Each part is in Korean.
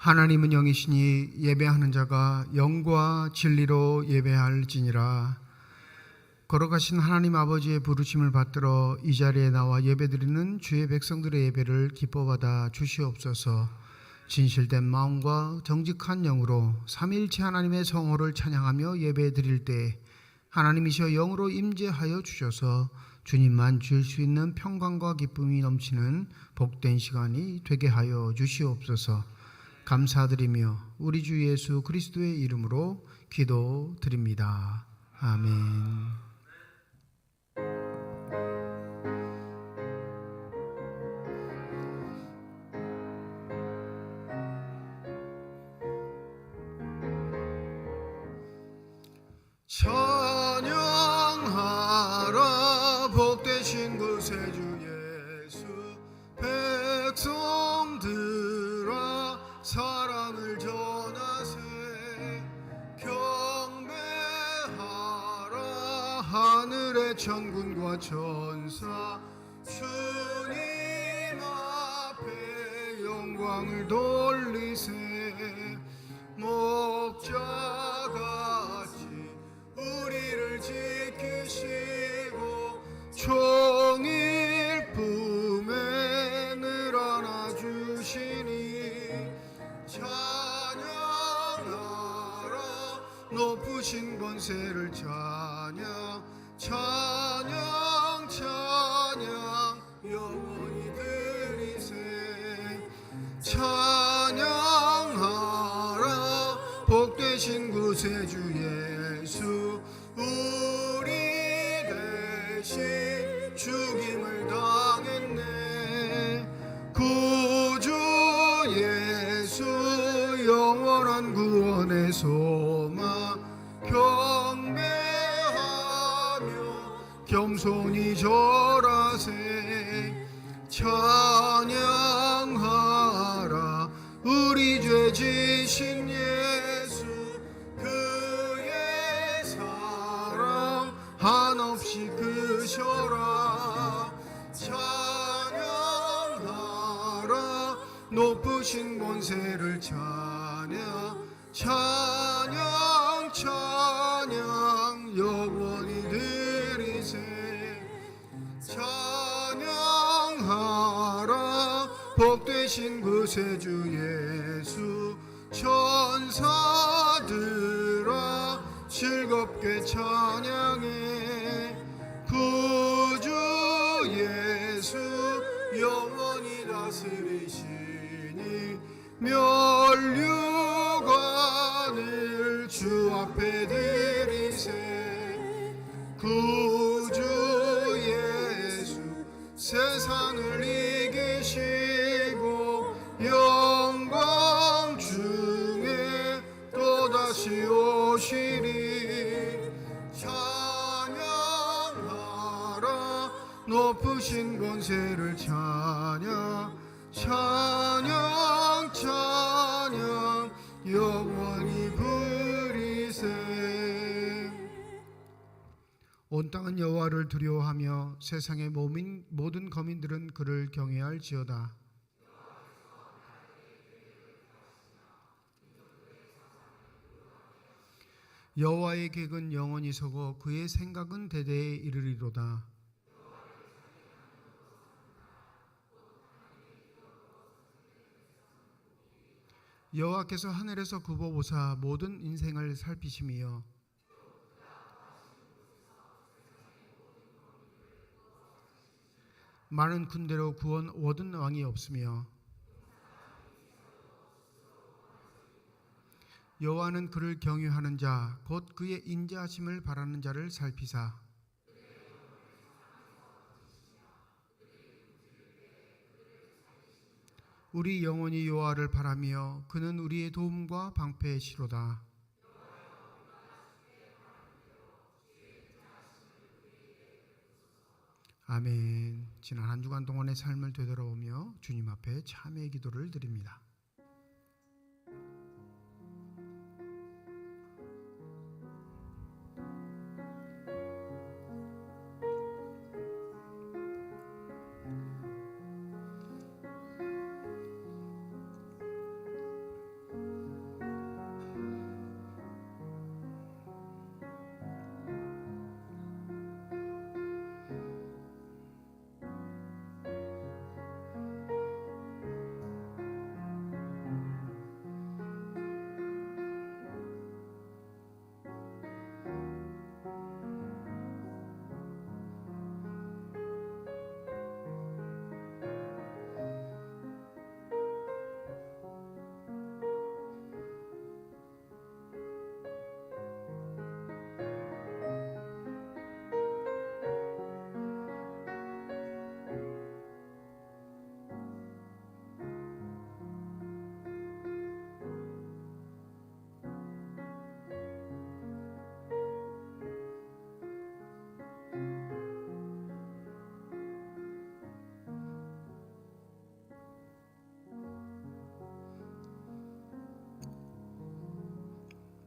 하나님은 영이시니 예배하는 자가 영과 진리로 예배할지니라. 걸어가신 하나님 아버지의 부르심을 받들어 이 자리에 나와 예배드리는 주의 백성들의 예배를 기뻐받아 주시옵소서. 진실된 마음과 정직한 영으로 삼위일체 하나님의 성호를 찬양하며 예배드릴 때 하나님이시여 영으로 임재하여 주셔서 주님만 주실 수 있는 평강과 기쁨이 넘치는 복된 시간이 되게 하여 주시옵소서. 감사드리며 우리 주 예수 그리스도의 이름으로 기도드립니다. 아멘. 찬양하라 복되신 구세주 예수. 백성들아 사랑을 전하세. 경배하라 하늘의 천군과 천사. 주님 앞에 영광을 돌리세. 목자같이 우리를 지키시고 종일 품에 늘 안아주시니 찬양하라 높으신 권세를. 찬양 찬양 찬양 영원히 드리세. 찬양하라 복되신 구세주 예수. 우리 대신 죽임을 당했네. 구주 예수 영원한 구원의 소망. 경배하며 겸손히 절하세. 찬양하라 우리 죄 지신 예수. 그의 사랑 한없이 크셔라. 찬양하라 높으신 권세를. 찬양 찬양 찬양 영원히 드리세. 찬양하라 복되신 구세주 예수. 천사들아 즐겁게 찬양해. 구주 예수 영원히 다스리시니 면류관을 주 앞에 드리세. 구주 예수 세상을 이기시고 영광 중에 또다시 오시리. 찬양하라 높으신 권세를 찬양 찬양 찬양 영원히 부리세. 온 땅은 여호와를 두려워하며 세상의 모든 거민들은 그를 경외할지어다. 여호와의 계획은 영원히 서고 그의 생각은 대대에 이르리로다. 여호와께서 하늘에서 굽어보사 모든 인생을 살피심이여 많은 군대로 구원 얻은 왕이 없으며 여호와는 그를 경유하는 자 곧 그의 인자하심을 바라는 자를 살피사 우리 영혼이 여호와를 바라며 그는 우리의 도움과 방패의 시로다. 아멘. 지난 한 주간 동안의 삶을 되돌아보며 주님 앞에 참회의 기도를 드립니다.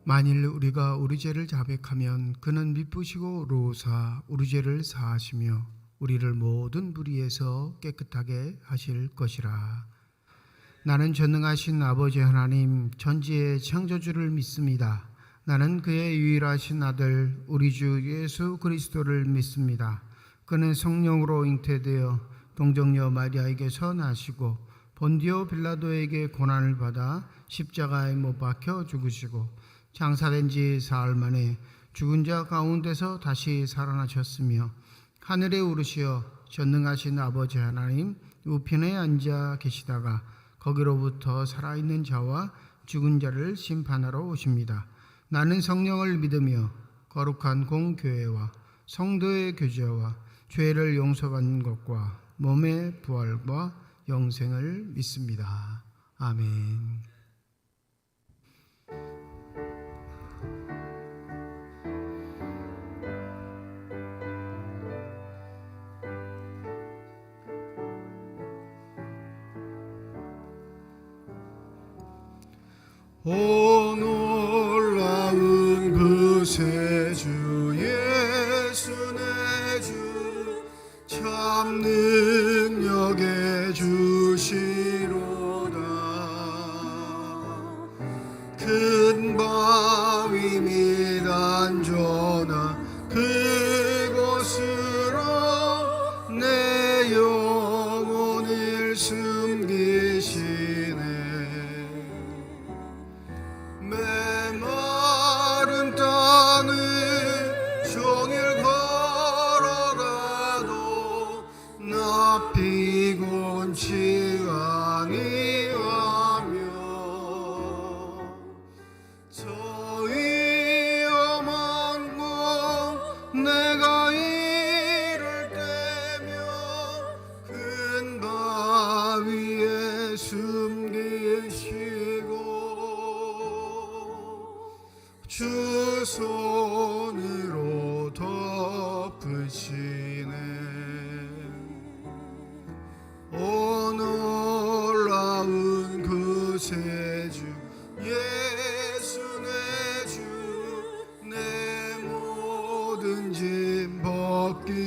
만일 우리가 우리 죄를 자백하면 그는 미쁘시고 의로우사 우리 죄를 사하시며 우리를 모든 불의에서 깨끗하게 하실 것이라. 나는 전능하신 아버지 하나님 전지의 창조주를 믿습니다. 나는 그의 유일하신 아들 우리 주 예수 그리스도를 믿습니다. 그는 성령으로 잉태되어 동정녀 마리아에게서 나시고 본디오 빌라도에게 고난을 받아 십자가에 못 박혀 죽으시고 장사된 지 사흘 만에 죽은 자 가운데서 다시 살아나셨으며 하늘에 오르시어 전능하신 아버지 하나님 우편에 앉아 계시다가 거기로부터 살아있는 자와 죽은 자를 심판하러 오십니다. 나는 성령을 믿으며 거룩한 공교회와 성도의 교제와 죄를 용서받는 것과 몸의 부활과 영생을 믿습니다. 아멘. 오 놀라운 그새 주 예수 내 주 참 능력의 주시로다. 큰 바위 밑 안전한 그곳으로 내 영혼을 숨기시네. 메마른 땅을 종일 걸어가도 나 피곤치 아니하며 저 위험한 곳 내가 이를 때며 큰 바위에 숨기시고 주 손으로 덮으시네.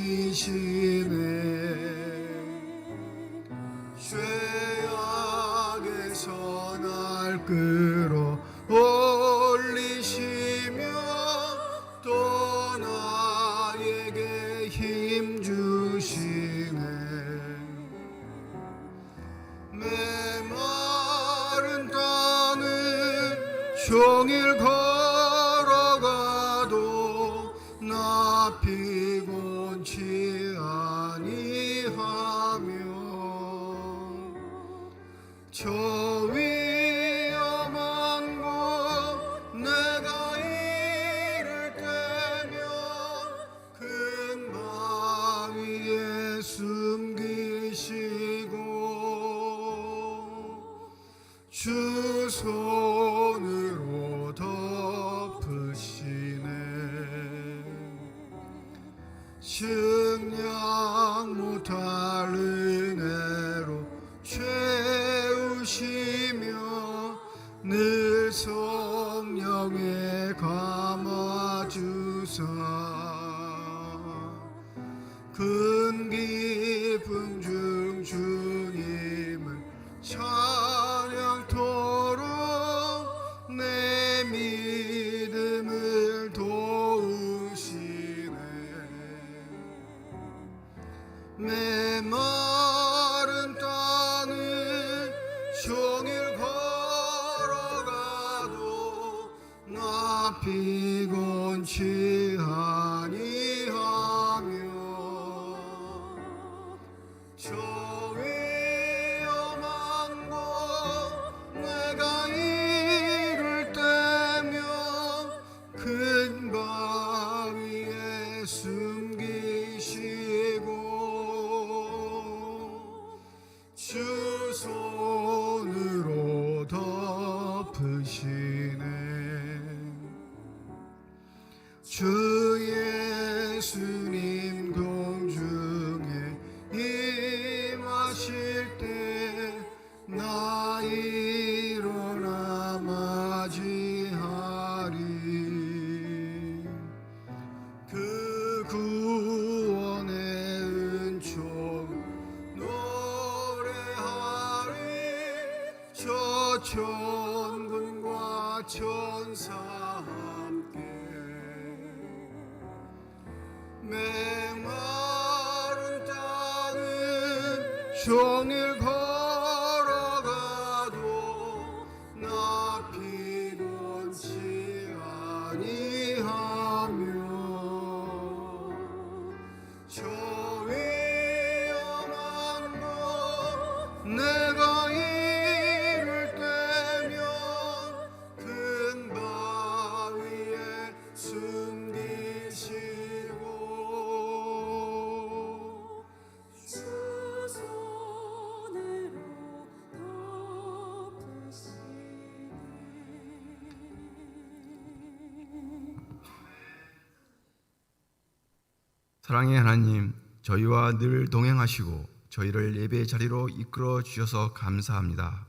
지키시네. 죄악에서 날 끌어올리시며 또 나에게 힘 주시네. 메마른 땅을 종일 걸어가도 나 피곤치 아니하며 저 위험한 곳 내가 이를 때면 큰 바위에 숨기시고 주 손으로 덮으시네. 측량 못할 은혜로 채우시며 늘 성령에 감아주사 큰 기쁨 중 주님을 찬양토록 내 믿음을 도우시네. 메마른 땅을 종일 걸어가도 나 피곤치 아니하며 저 위험한 곳 내가 이를 때면 큰 바위에 숨기시고 주 손으로 덮으시네. 주 예수님 공중에 임하실 때 나 일어나 맞이하리. 그 구원의 은총 노래하리. 저 천군과 천사 함께 메마른 땅을 종일 걸어가도 나 피곤치 아니하며 저 위험한 곳 내가 이를 때면 큰 바위에 숨기시고 주 손으로 덮으시네. 사랑의 하나님, 저희와 늘 동행하시고 저희를 예배의 자리로 이끌어 주셔서 감사합니다.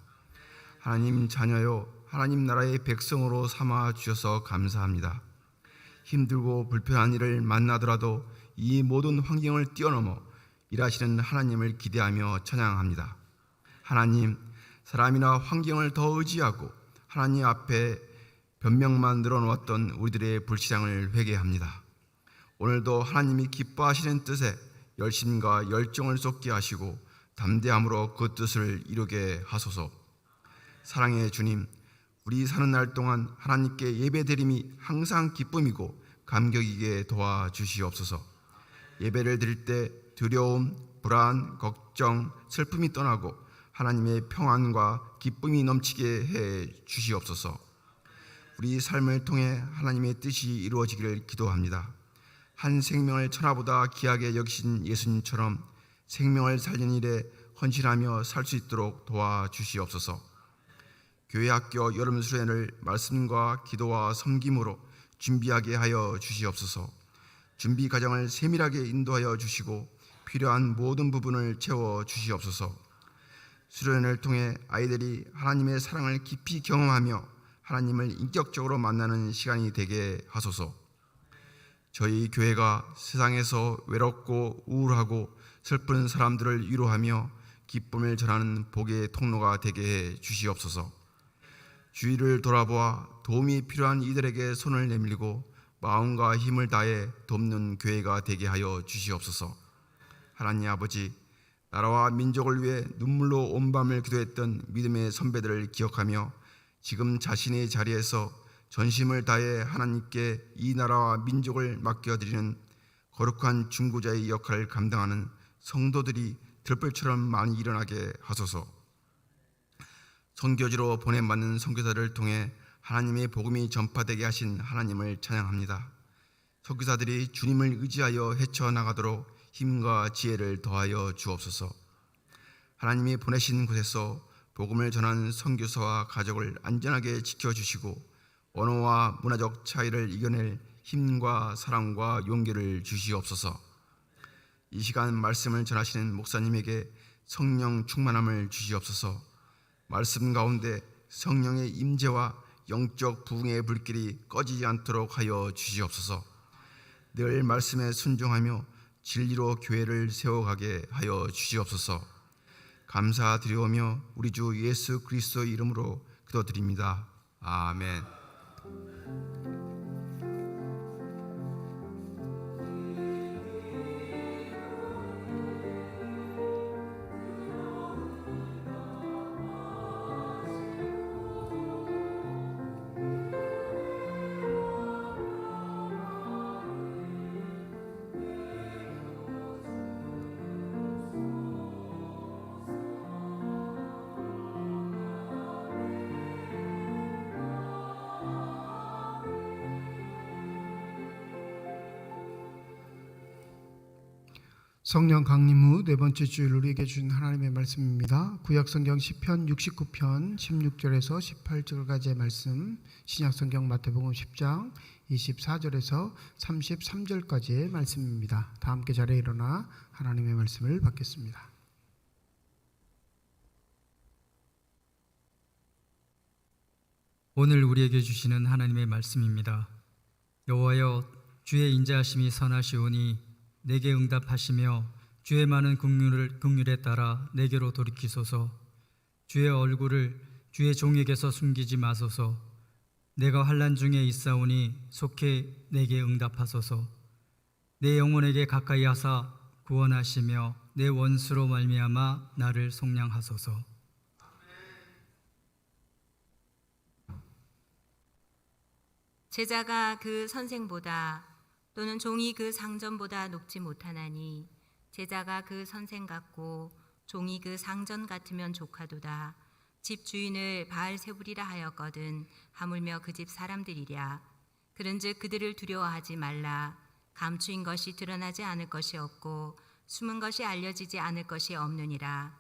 하나님 자녀요, 하나님 나라의 백성으로 삼아 주셔서 감사합니다. 힘들고 불편한 일을 만나더라도 이 모든 환경을 뛰어넘어 일하시는 하나님을 기대하며 찬양합니다. 하나님, 사람이나 환경을 더 의지하고 하나님 앞에 변명만 늘어놓았던 우리들의 불신앙을 회개합니다. 오늘도 하나님이 기뻐하시는 뜻에 열심과 열정을 쏟게 하시고 담대함으로 그 뜻을 이루게 하소서. 사랑의 주님, 우리 사는 날 동안 하나님께 예배드림이 항상 기쁨이고 감격이게 도와주시옵소서. 예배를 드릴 때 두려움, 불안, 걱정, 슬픔이 떠나고 하나님의 평안과 기쁨이 넘치게 해 주시옵소서. 우리 삶을 통해 하나님의 뜻이 이루어지기를 기도합니다. 한 생명을 천하보다 귀하게 여기신 예수님처럼 생명을 살리는 일에 헌신하며 살 수 있도록 도와주시옵소서. 교회 학교 여름 수련을 말씀과 기도와 섬김으로 준비하게 하여 주시옵소서. 준비 과정을 세밀하게 인도하여 주시고 필요한 모든 부분을 채워 주시옵소서. 수련을 통해 아이들이 하나님의 사랑을 깊이 경험하며 하나님을 인격적으로 만나는 시간이 되게 하소서. 저희 교회가 세상에서 외롭고 우울하고 슬픈 사람들을 위로하며 기쁨을 전하는 복의 통로가 되게 해 주시옵소서. 주위를 돌아보아 도움이 필요한 이들에게 손을 내밀고 마음과 힘을 다해 돕는 교회가 되게 하여 주시옵소서. 하나님 아버지, 나라와 민족을 위해 눈물로 온 밤을 기도했던 믿음의 선배들을 기억하며 지금 자신의 자리에서 전심을 다해 하나님께 이 나라와 민족을 맡겨드리는 거룩한 중보자의 역할을 감당하는 성도들이 들불처럼 많이 일어나게 하소서. 선교지로 보냄받는 선교사를 통해 하나님의 복음이 전파되게 하신 하나님을 찬양합니다. 선교사들이 주님을 의지하여 헤쳐나가도록 힘과 지혜를 더하여 주옵소서. 하나님이 보내신 곳에서 복음을 전하는 선교사와 가족을 안전하게 지켜주시고 언어와 문화적 차이를 이겨낼 힘과 사랑과 용기를 주시옵소서. 이 시간 말씀을 전하시는 목사님에게 성령 충만함을 주시옵소서. 말씀 가운데 성령의 임재와 영적 부흥의 불길이 꺼지지 않도록 하여 주시옵소서. 늘 말씀에 순종하며 진리로 교회를 세워가게 하여 주시옵소서. 감사드리오며 우리 주 예수 그리스도의 이름으로 기도드립니다. 아멘. 성령 강림 후 네 번째 주일 우리에게 주신 하나님의 말씀입니다. 구약성경 시편 69편 16절에서 18절까지의 말씀, 신약성경 마태복음 10장 24절에서 33절까지의 말씀입니다. 다 함께 자리에 일어나 하나님의 말씀을 받겠습니다. 오늘 우리에게 주시는 하나님의 말씀입니다. 여호와여, 주의 인자하심이 선하시오니 내게 응답하시며 주의 많은 긍휼에 따라 내게로 돌이키소서. 주의 얼굴을 주의 종에게서 숨기지 마소서. 내가 환난 중에 있사오니 속히 내게 응답하소서. 내 영혼에게 가까이 하사 구원하시며 내 원수로 말미암아 나를 속량하소서. 제자가 그 선생보다 또는 종이 그 상전보다 높지 못하나니 제자가 그 선생 같고 종이 그 상전 같으면 족하도다. 집 주인을 바알세불이라 하였거든 하물며 그 집 사람들이랴. 그런즉 그들을 두려워하지 말라. 감추인 것이 드러나지 않을 것이 없고 숨은 것이 알려지지 않을 것이 없느니라.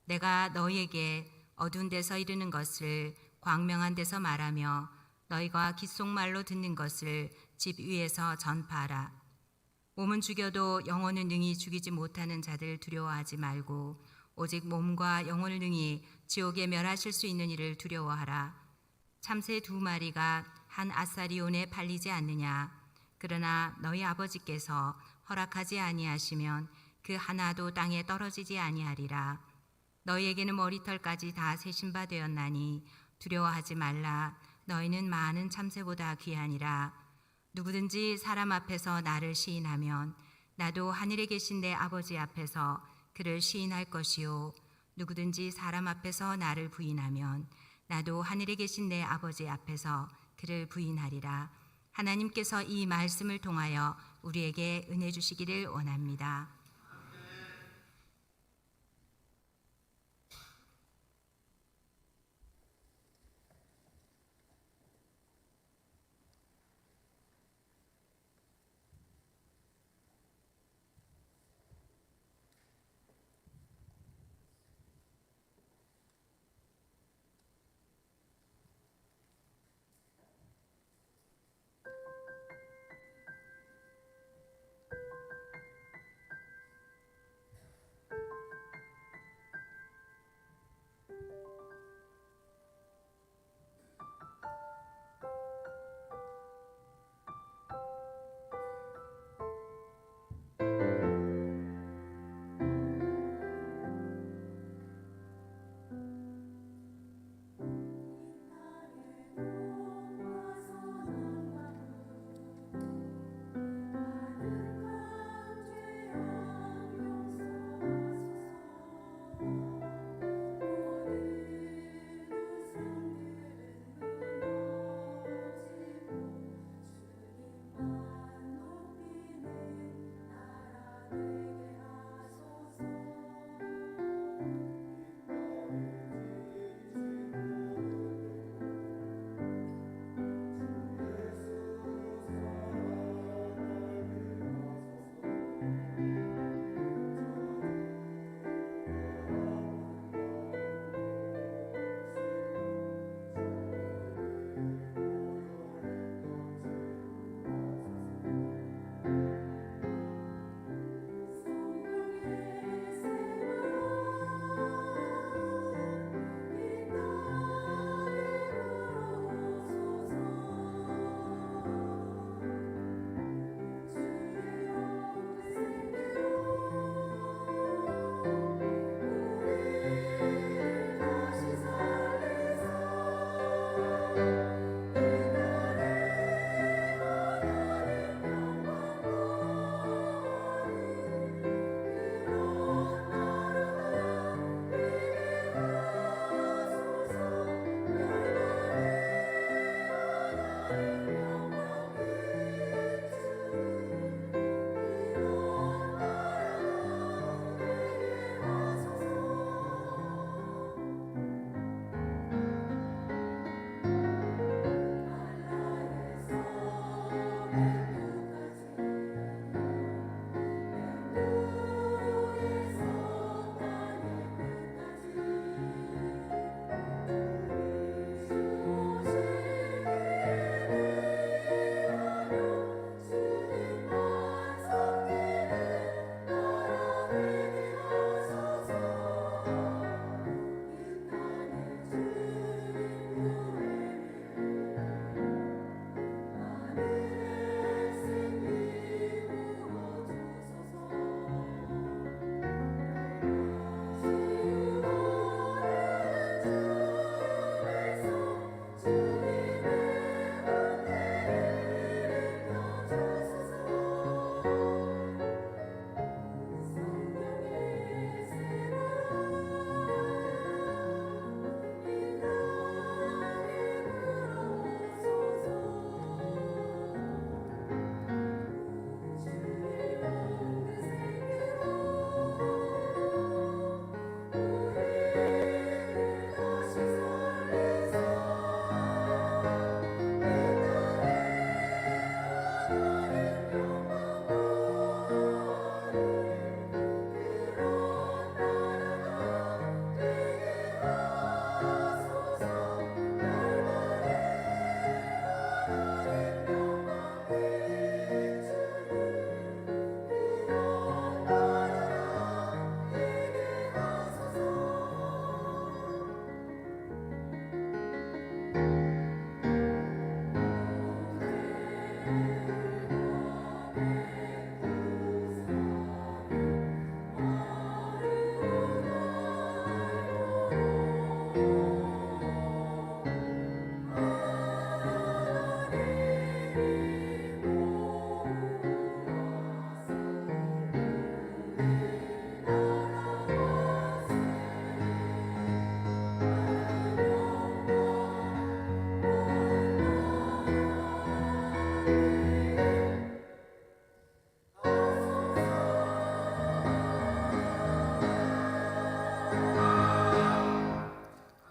내가 너희에게 어두운 데서 이르는 것을 광명한 데서 말하며 너희가 귓속말로 듣는 것을 집 위에서 전파하라. 몸은 죽여도 영혼은 능히 죽이지 못하는 자들 두려워하지 말고 오직 몸과 영혼을 능히 지옥에 멸하실 수 있는 이를 두려워하라. 참새 2마리가 한 아사리온에 팔리지 않느냐. 그러나 너희 아버지께서 허락하지 아니하시면 그 하나도 땅에 떨어지지 아니하리라. 너희에게는 머리털까지 다 세신 바 되었나니 두려워하지 말라. 너희는 많은 참새보다 귀하니라. 누구든지 사람 앞에서 나를 시인하면 나도 하늘에 계신 내 아버지 앞에서 그를 시인할 것이요. 누구든지 사람 앞에서 나를 부인하면 나도 하늘에 계신 내 아버지 앞에서 그를 부인하리라. 하나님께서 이 말씀을 통하여 우리에게 은혜 주시기를 원합니다.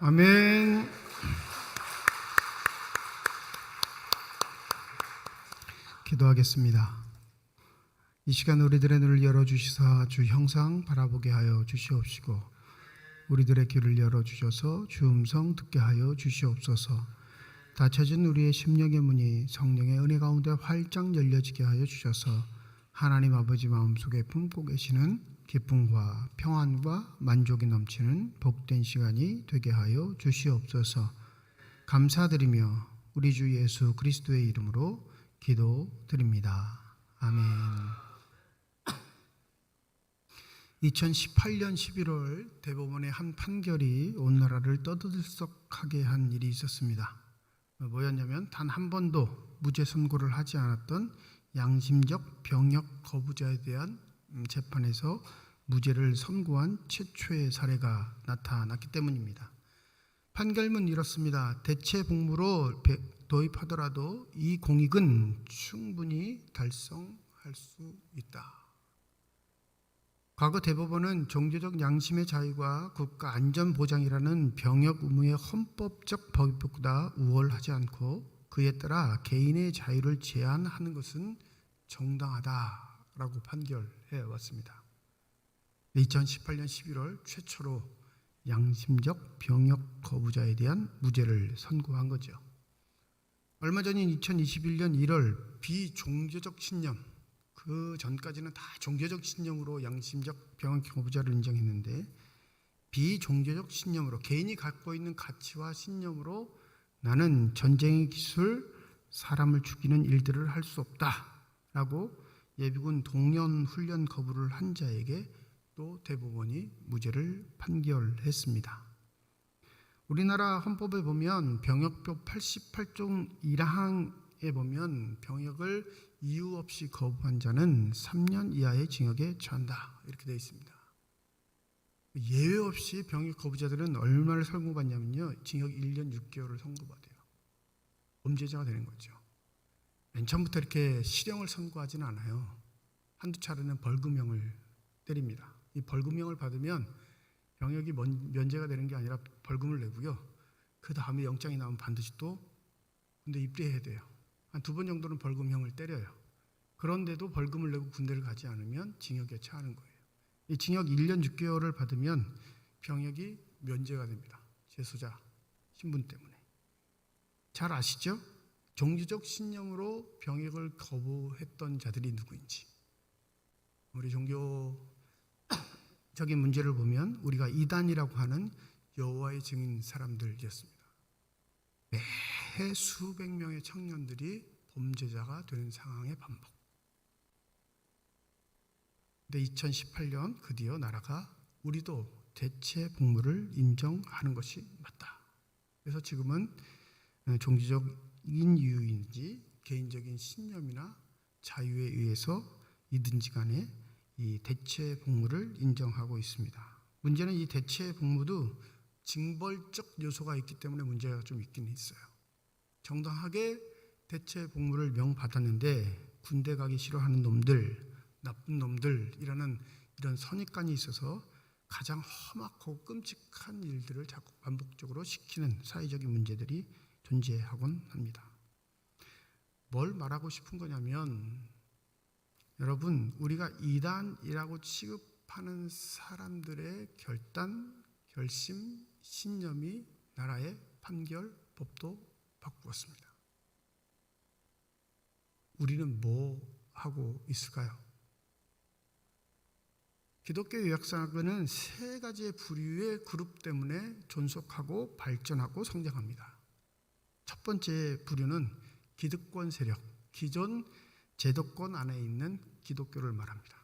아멘. 기도하겠습니다. 이 시간 우리들의 눈을 열어주시사 주 형상 바라보게 하여 주시옵시고 우리들의 귀를 열어주셔서 주 음성 듣게 하여 주시옵소서. 닫혀진 우리의 심령의 문이 성령의 은혜 가운데 활짝 열려지게 하여 주셔서 하나님 아버지 마음속에 품고 계시는 기쁨과 평안과 만족이 넘치는 복된 시간이 되게 하여 주시옵소서. 감사드리며 우리 주 예수 그리스도의 이름으로 기도드립니다. 아멘. 2018년 11월 대법원의 한 판결이 온 나라를 떠들썩하게 한 일이 있었습니다. 뭐였냐면 단 한 번도 무죄 선고를 하지 않았던 양심적 병역 거부자에 대한 재판에서 무죄를 선고한 최초의 사례가 나타났기 때문입니다. 판결문 이렇습니다. 대체 복무로 도입하더라도 이 공익은 충분히 달성할 수 있다. 과거 대법원은 종교적 양심의 자유와 국가 안전 보장이라는 병역 의무의 헌법적 법보다 우월하지 않고 그에 따라 개인의 자유를 제한하는 것은 정당하다라고 판결해 왔습니다. 2018년 11월 최초로 양심적 병역 거부자에 대한 무죄를 선고한 거죠. 얼마 전인 2021년 1월 비종교적 신념, 그 전까지는 다 종교적 신념으로 양심적 병역 거부자를 인정했는데 비종교적 신념으로 개인이 갖고 있는 가치와 신념으로 나는 전쟁의 기술, 사람을 죽이는 일들을 할 수 없다라고 예비군 동년 훈련 거부를 한 자에게 또 대법원이 무죄를 판결했습니다. 우리나라 헌법에 보면 병역법 88종 1항에 보면 병역을 이유 없이 거부한 자는 3년 이하의 징역에 처한다 이렇게 되어 있습니다. 예외 없이 병역 거부자들은 얼마를 선고받냐면요, 징역 1년 6개월을 선고받아요. 범죄자가 되는 거죠. 맨 처음부터 이렇게 실형을 선고하지는 않아요. 한두 차례는 벌금형을 때립니다. 이 벌금형을 받으면 병역이 면제가 되는 게 아니라 벌금을 내고요. 그 다음에 영장이 나오면 반드시 또 군대 입대해야 돼요. 한 2번 정도는 벌금형을 때려요. 그런데도 벌금을 내고 군대를 가지 않으면 징역에 처하는 거예요. 이 징역 1년 6개월을 받으면 병역이 면제가 됩니다. 재소자 신분 때문에. 잘 아시죠? 종교적 신념으로 병역을 거부했던 자들이 누구인지. 우리 종교적인 문제를 보면 우리가 이단이라고 하는 여호와의 증인 사람들이었습니다. 매해 수백 명의 청년들이 범죄자가 되는 상황의 반복. 근데 2018년 드디어 나라가 우리도 대체 복무를 인정하는 것이 맞다. 그래서 지금은 종교적인 이유인지 개인적인 신념이나 자유에 의해서 이든지 간에 이 대체 복무를 인정하고 있습니다. 문제는 이 대체 복무도 징벌적 요소가 있기 때문에 문제가 좀 있긴 있어요. 정당하게 대체 복무를 명받았는데 군대 가기 싫어하는 놈들, 나쁜 놈들이라는 이런 선입관이 있어서 가장 험악하고 끔찍한 일들을 자꾸 반복적으로 시키는 사회적인 문제들이 존재하곤 합니다. 뭘 말하고 싶은 거냐면 여러분, 우리가 이단이라고 취급하는 사람들의 결단, 결심, 신념이 나라의 판결, 법도 바꾸었습니다. 우리는 뭐 하고 있을까요? 기독교 역사는 3가지의 부류의 그룹 때문에 존속하고 발전하고 성장합니다. 첫 번째 부류는 기득권 세력, 기존 제도권 안에 있는 기독교를 말합니다.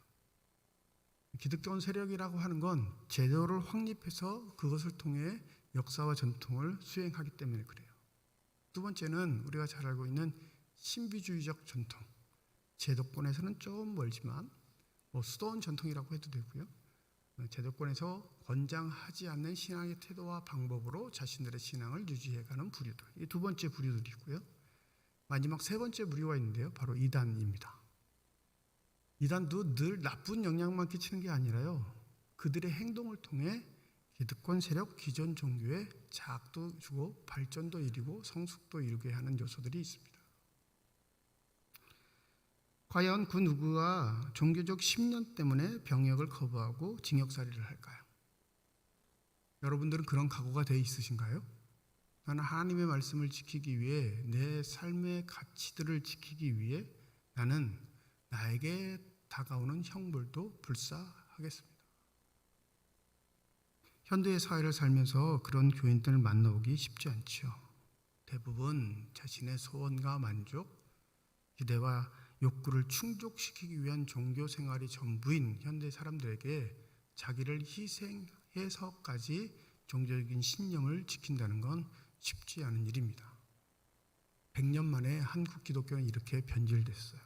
기득권 세력이라고 하는 건 제도를 확립해서 그것을 통해 역사와 전통을 수행하기 때문에 그래요. 두 번째는 우리가 잘 알고 있는 신비주의적 전통, 제도권에서는 좀 멀지만 수도원 전통이라고 해도 되고요. 제도권에서 권장하지 않는 신앙의 태도와 방법으로 자신들의 신앙을 유지해가는 부류들, 이 두 번째 부류들이고요. 마지막 3번째 부류가 있는데요, 바로 이단입니다. 이단도 늘 나쁜 영향만 끼치는 게 아니라요, 그들의 행동을 통해 기득권 세력 기존 종교에 자학도 주고 발전도 이루고 성숙도 이루게 하는 요소들이 있습니다. 과연 그 누구가 종교적 신념 때문에 병역을 거부하고 징역살이를 할까요? 여러분들은 그런 각오가 되어 있으신가요? 나는 하나님의 말씀을 지키기 위해, 내 삶의 가치들을 지키기 위해 나는 나에게 다가오는 형벌도 불사하겠습니다. 현대의 사회를 살면서 그런 교인들을 만나보기 쉽지 않죠. 대부분 자신의 소원과 만족, 기대와 욕구를 충족시키기 위한 종교 생활이 전부인 현대 사람들에게 자기를 희생해서까지 종교적인 신념을 지킨다는 건 쉽지 않은 일입니다. 100년 만에 한국 기독교는 이렇게 변질됐어요.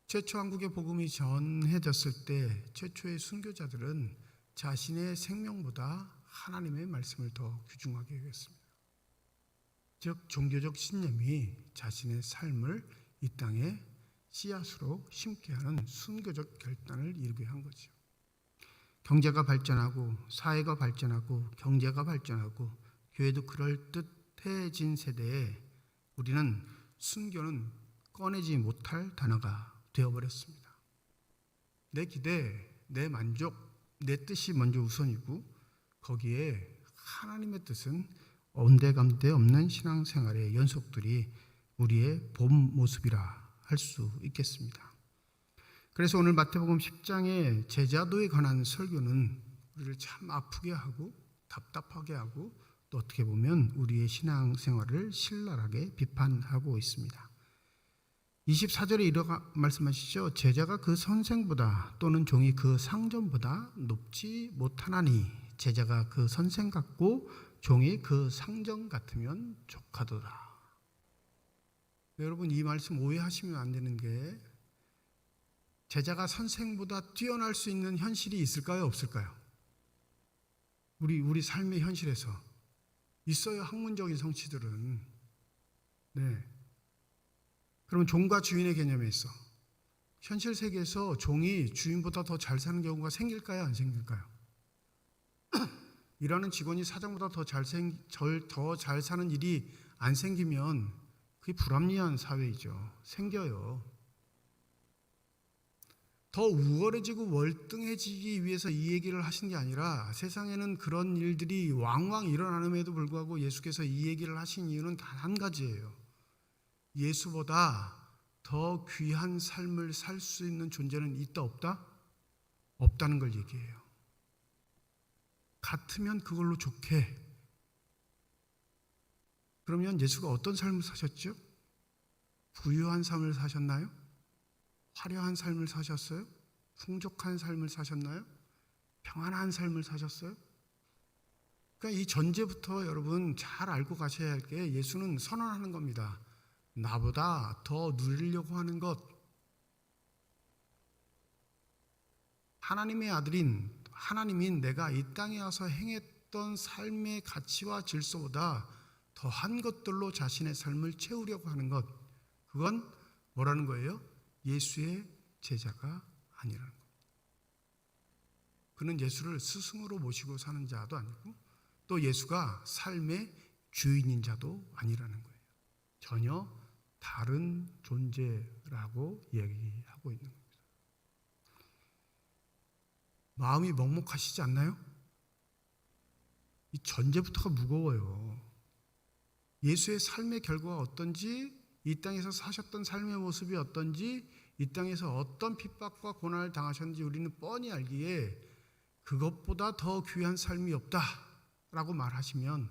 최초 한국의 복음이 전해졌을 때 최초의 순교자들은 자신의 생명보다 하나님의 말씀을 더 귀중하게 여겼습니다. 즉 종교적 신념이 자신의 삶을 이 땅에 씨앗으로 심게 하는 순교적 결단을 이루게 한 거죠. 경제가 발전하고 사회가 발전하고 경제가 발전하고 교회도 그럴듯해진 세대에 우리는 순교는 꺼내지 못할 단어가 되어버렸습니다. 내 기대, 내 만족, 내 뜻이 먼저 우선이고 거기에 하나님의 뜻은 온데간데 없는 신앙생활의 연속들이 우리의 본 모습이라 할 수 있겠습니다. 그래서 오늘 마태복음 10장의 제자도에 관한 설교는 우리를 참 아프게 하고 답답하게 하고 또 어떻게 보면 우리의 신앙생활을 신랄하게 비판하고 있습니다. 24절에 이렇게 말씀하시죠. 제자가 그 선생보다 또는 종이 그 상전보다 높지 못하나니 제자가 그 선생 같고 종이 그 상전 같으면 족하도다. 여러분 이 말씀 오해하시면 안 되는 게 제자가 선생보다 뛰어날 수 있는 현실이 있을까요? 없을까요? 우리 삶의 현실에서 있어요. 학문적인 성취들은. 네. 그러면 종과 주인의 개념에 있어 현실 세계에서 종이 주인보다 더 잘 사는 경우가 생길까요? 안 생길까요? 일하는 직원이 사장보다 더 잘 사는 일이 안 생기면 그게 불합리한 사회이죠. 생겨요. 더 우월해지고 월등해지기 위해서 이 얘기를 하신 게 아니라 세상에는 그런 일들이 왕왕 일어나는에도 불구하고 예수께서 이 얘기를 하신 이유는 단 한 가지예요. 예수보다 더 귀한 삶을 살 수 있는 존재는 있다 없다? 없다는 걸 얘기해요. 같으면 그걸로 좋게. 그러면 예수가 어떤 삶을 사셨죠? 부유한 삶을 사셨나요? 화려한 삶을 사셨어요? 풍족한 삶을 사셨나요? 평안한 삶을 사셨어요? 그러니까 이 전제부터 여러분 잘 알고 가셔야 할 게 예수는 선언하는 겁니다. 나보다 더 누리려고 하는 것. 하나님의 아들인 하나님인 내가 이 땅에 와서 행했던 삶의 가치와 질서보다 더한 것들로 자신의 삶을 채우려고 하는 것. 그건 뭐라는 거예요? 예수의 제자가 아니라는 겁니다. 그는 예수를 스승으로 모시고 사는 자도 아니고 또 예수가 삶의 주인인 자도 아니라는 거예요. 전혀 다른 존재라고 얘기하고 있는 겁니다. 마음이 먹먹하시지 않나요? 이 전제부터가 무거워요. 예수의 삶의 결과가 어떤지, 이 땅에서 사셨던 삶의 모습이 어떤지, 이 땅에서 어떤 핍박과 고난을 당하셨는지 우리는 뻔히 알기에 그것보다 더 귀한 삶이 없다라고 말하시면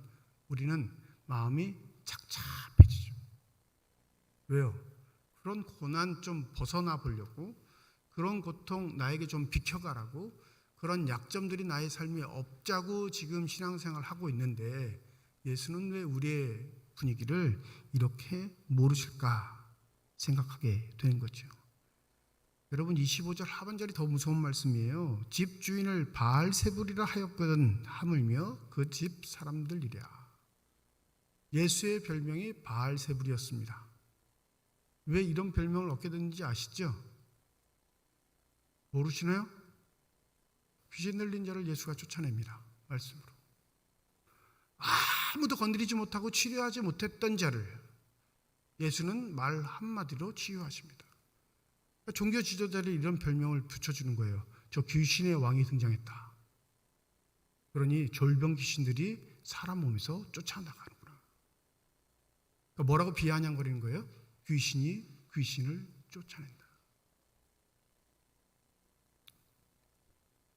우리는 마음이 착잡해지죠. 왜요? 그런 고난 좀 벗어나 보려고, 그런 고통 나에게 좀 비켜가라고, 그런 약점들이 나의 삶에 없자고 지금 신앙생활을 하고 있는데 예수는 왜 우리의 분위기를 이렇게 모르실까 생각하게 되는 거죠. 여러분 25절 하반절이 더 무서운 말씀이에요. 집 주인을 바알세불이라 하였거든 하물며 그 집 사람들이랴. 예수의 별명이 바알세불이었습니다. 왜 이런 별명을 얻게 됐는지 아시죠? 모르시나요? 귀신 들린 자를 예수가 쫓아냅니다. 말씀으로. 아무도 건드리지 못하고 치료하지 못했던 자를 예수는 말 한마디로 치유하십니다. 종교 지도자들이 이런 별명을 붙여주는 거예요. 저 귀신의 왕이 등장했다. 그러니 졸병 귀신들이 사람 몸에서 쫓아나가는구나. 그러니까 뭐라고 비아냥거리는 거예요? 귀신이 귀신을 쫓아낸다.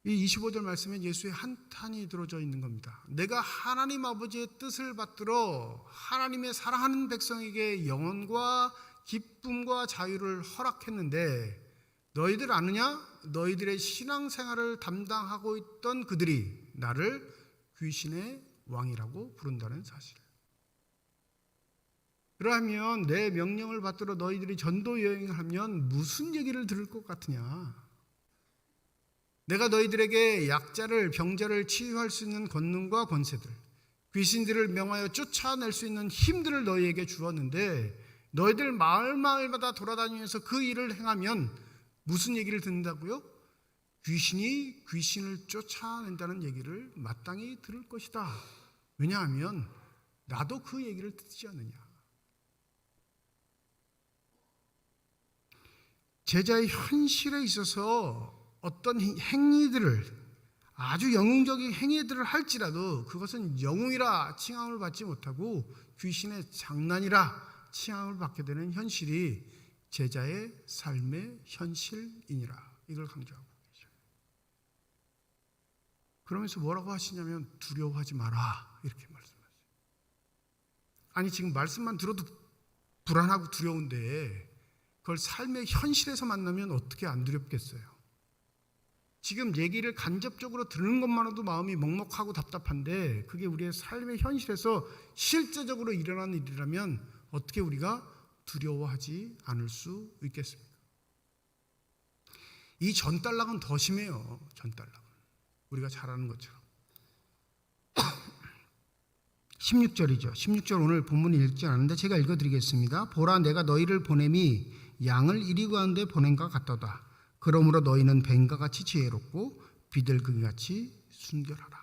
이 25절 말씀에 예수의 한탄이 들어져 있는 겁니다. 내가 하나님 아버지의 뜻을 받들어 하나님의 사랑하는 백성에게 영원과 기쁨과 자유를 허락했는데 너희들 아느냐? 너희들의 신앙생활을 담당하고 있던 그들이 나를 귀신의 왕이라고 부른다는 사실. 그러면 내 명령을 받들어 너희들이 전도 여행을 하면 무슨 얘기를 들을 것 같으냐? 내가 너희들에게 약자를 병자를 치유할 수 있는 권능과 권세들, 귀신들을 명하여 쫓아낼 수 있는 힘들을 너희에게 주었는데 너희들 마을마다 돌아다니면서 그 일을 행하면 무슨 얘기를 듣는다고요? 귀신이 귀신을 쫓아낸다는 얘기를 마땅히 들을 것이다. 왜냐하면 나도 그 얘기를 듣지 않느냐. 제자의 현실에 있어서 어떤 행위들을, 아주 영웅적인 행위들을 할지라도 그것은 영웅이라 칭함을 받지 못하고 귀신의 장난이라 칭함을 받게 되는 현실이 제자의 삶의 현실이니라. 이걸 강조하고 계셔요. 그러면서 뭐라고 하시냐면 두려워하지 마라 이렇게 말씀하세요. 아니 지금 말씀만 들어도 불안하고 두려운데 그걸 삶의 현실에서 만나면 어떻게 안 두렵겠어요? 지금 얘기를 간접적으로 듣는 것만으로도 마음이 먹먹하고 답답한데 그게 우리의 삶의 현실에서 실제적으로 일어나는 일이라면 어떻게 우리가 두려워하지 않을 수 있겠습니까? 이 전달락은 더 심해요. 전달락은 우리가 잘 아는 것처럼 16절이죠. 16절 오늘 본문이 읽지 않았는데 제가 읽어드리겠습니다. 보라 내가 너희를 보냄이 양을 이리 가운데 보낸 것 같도다. 그러므로 너희는 뱀과 같이 지혜롭고 비둘기 같이 순결하라.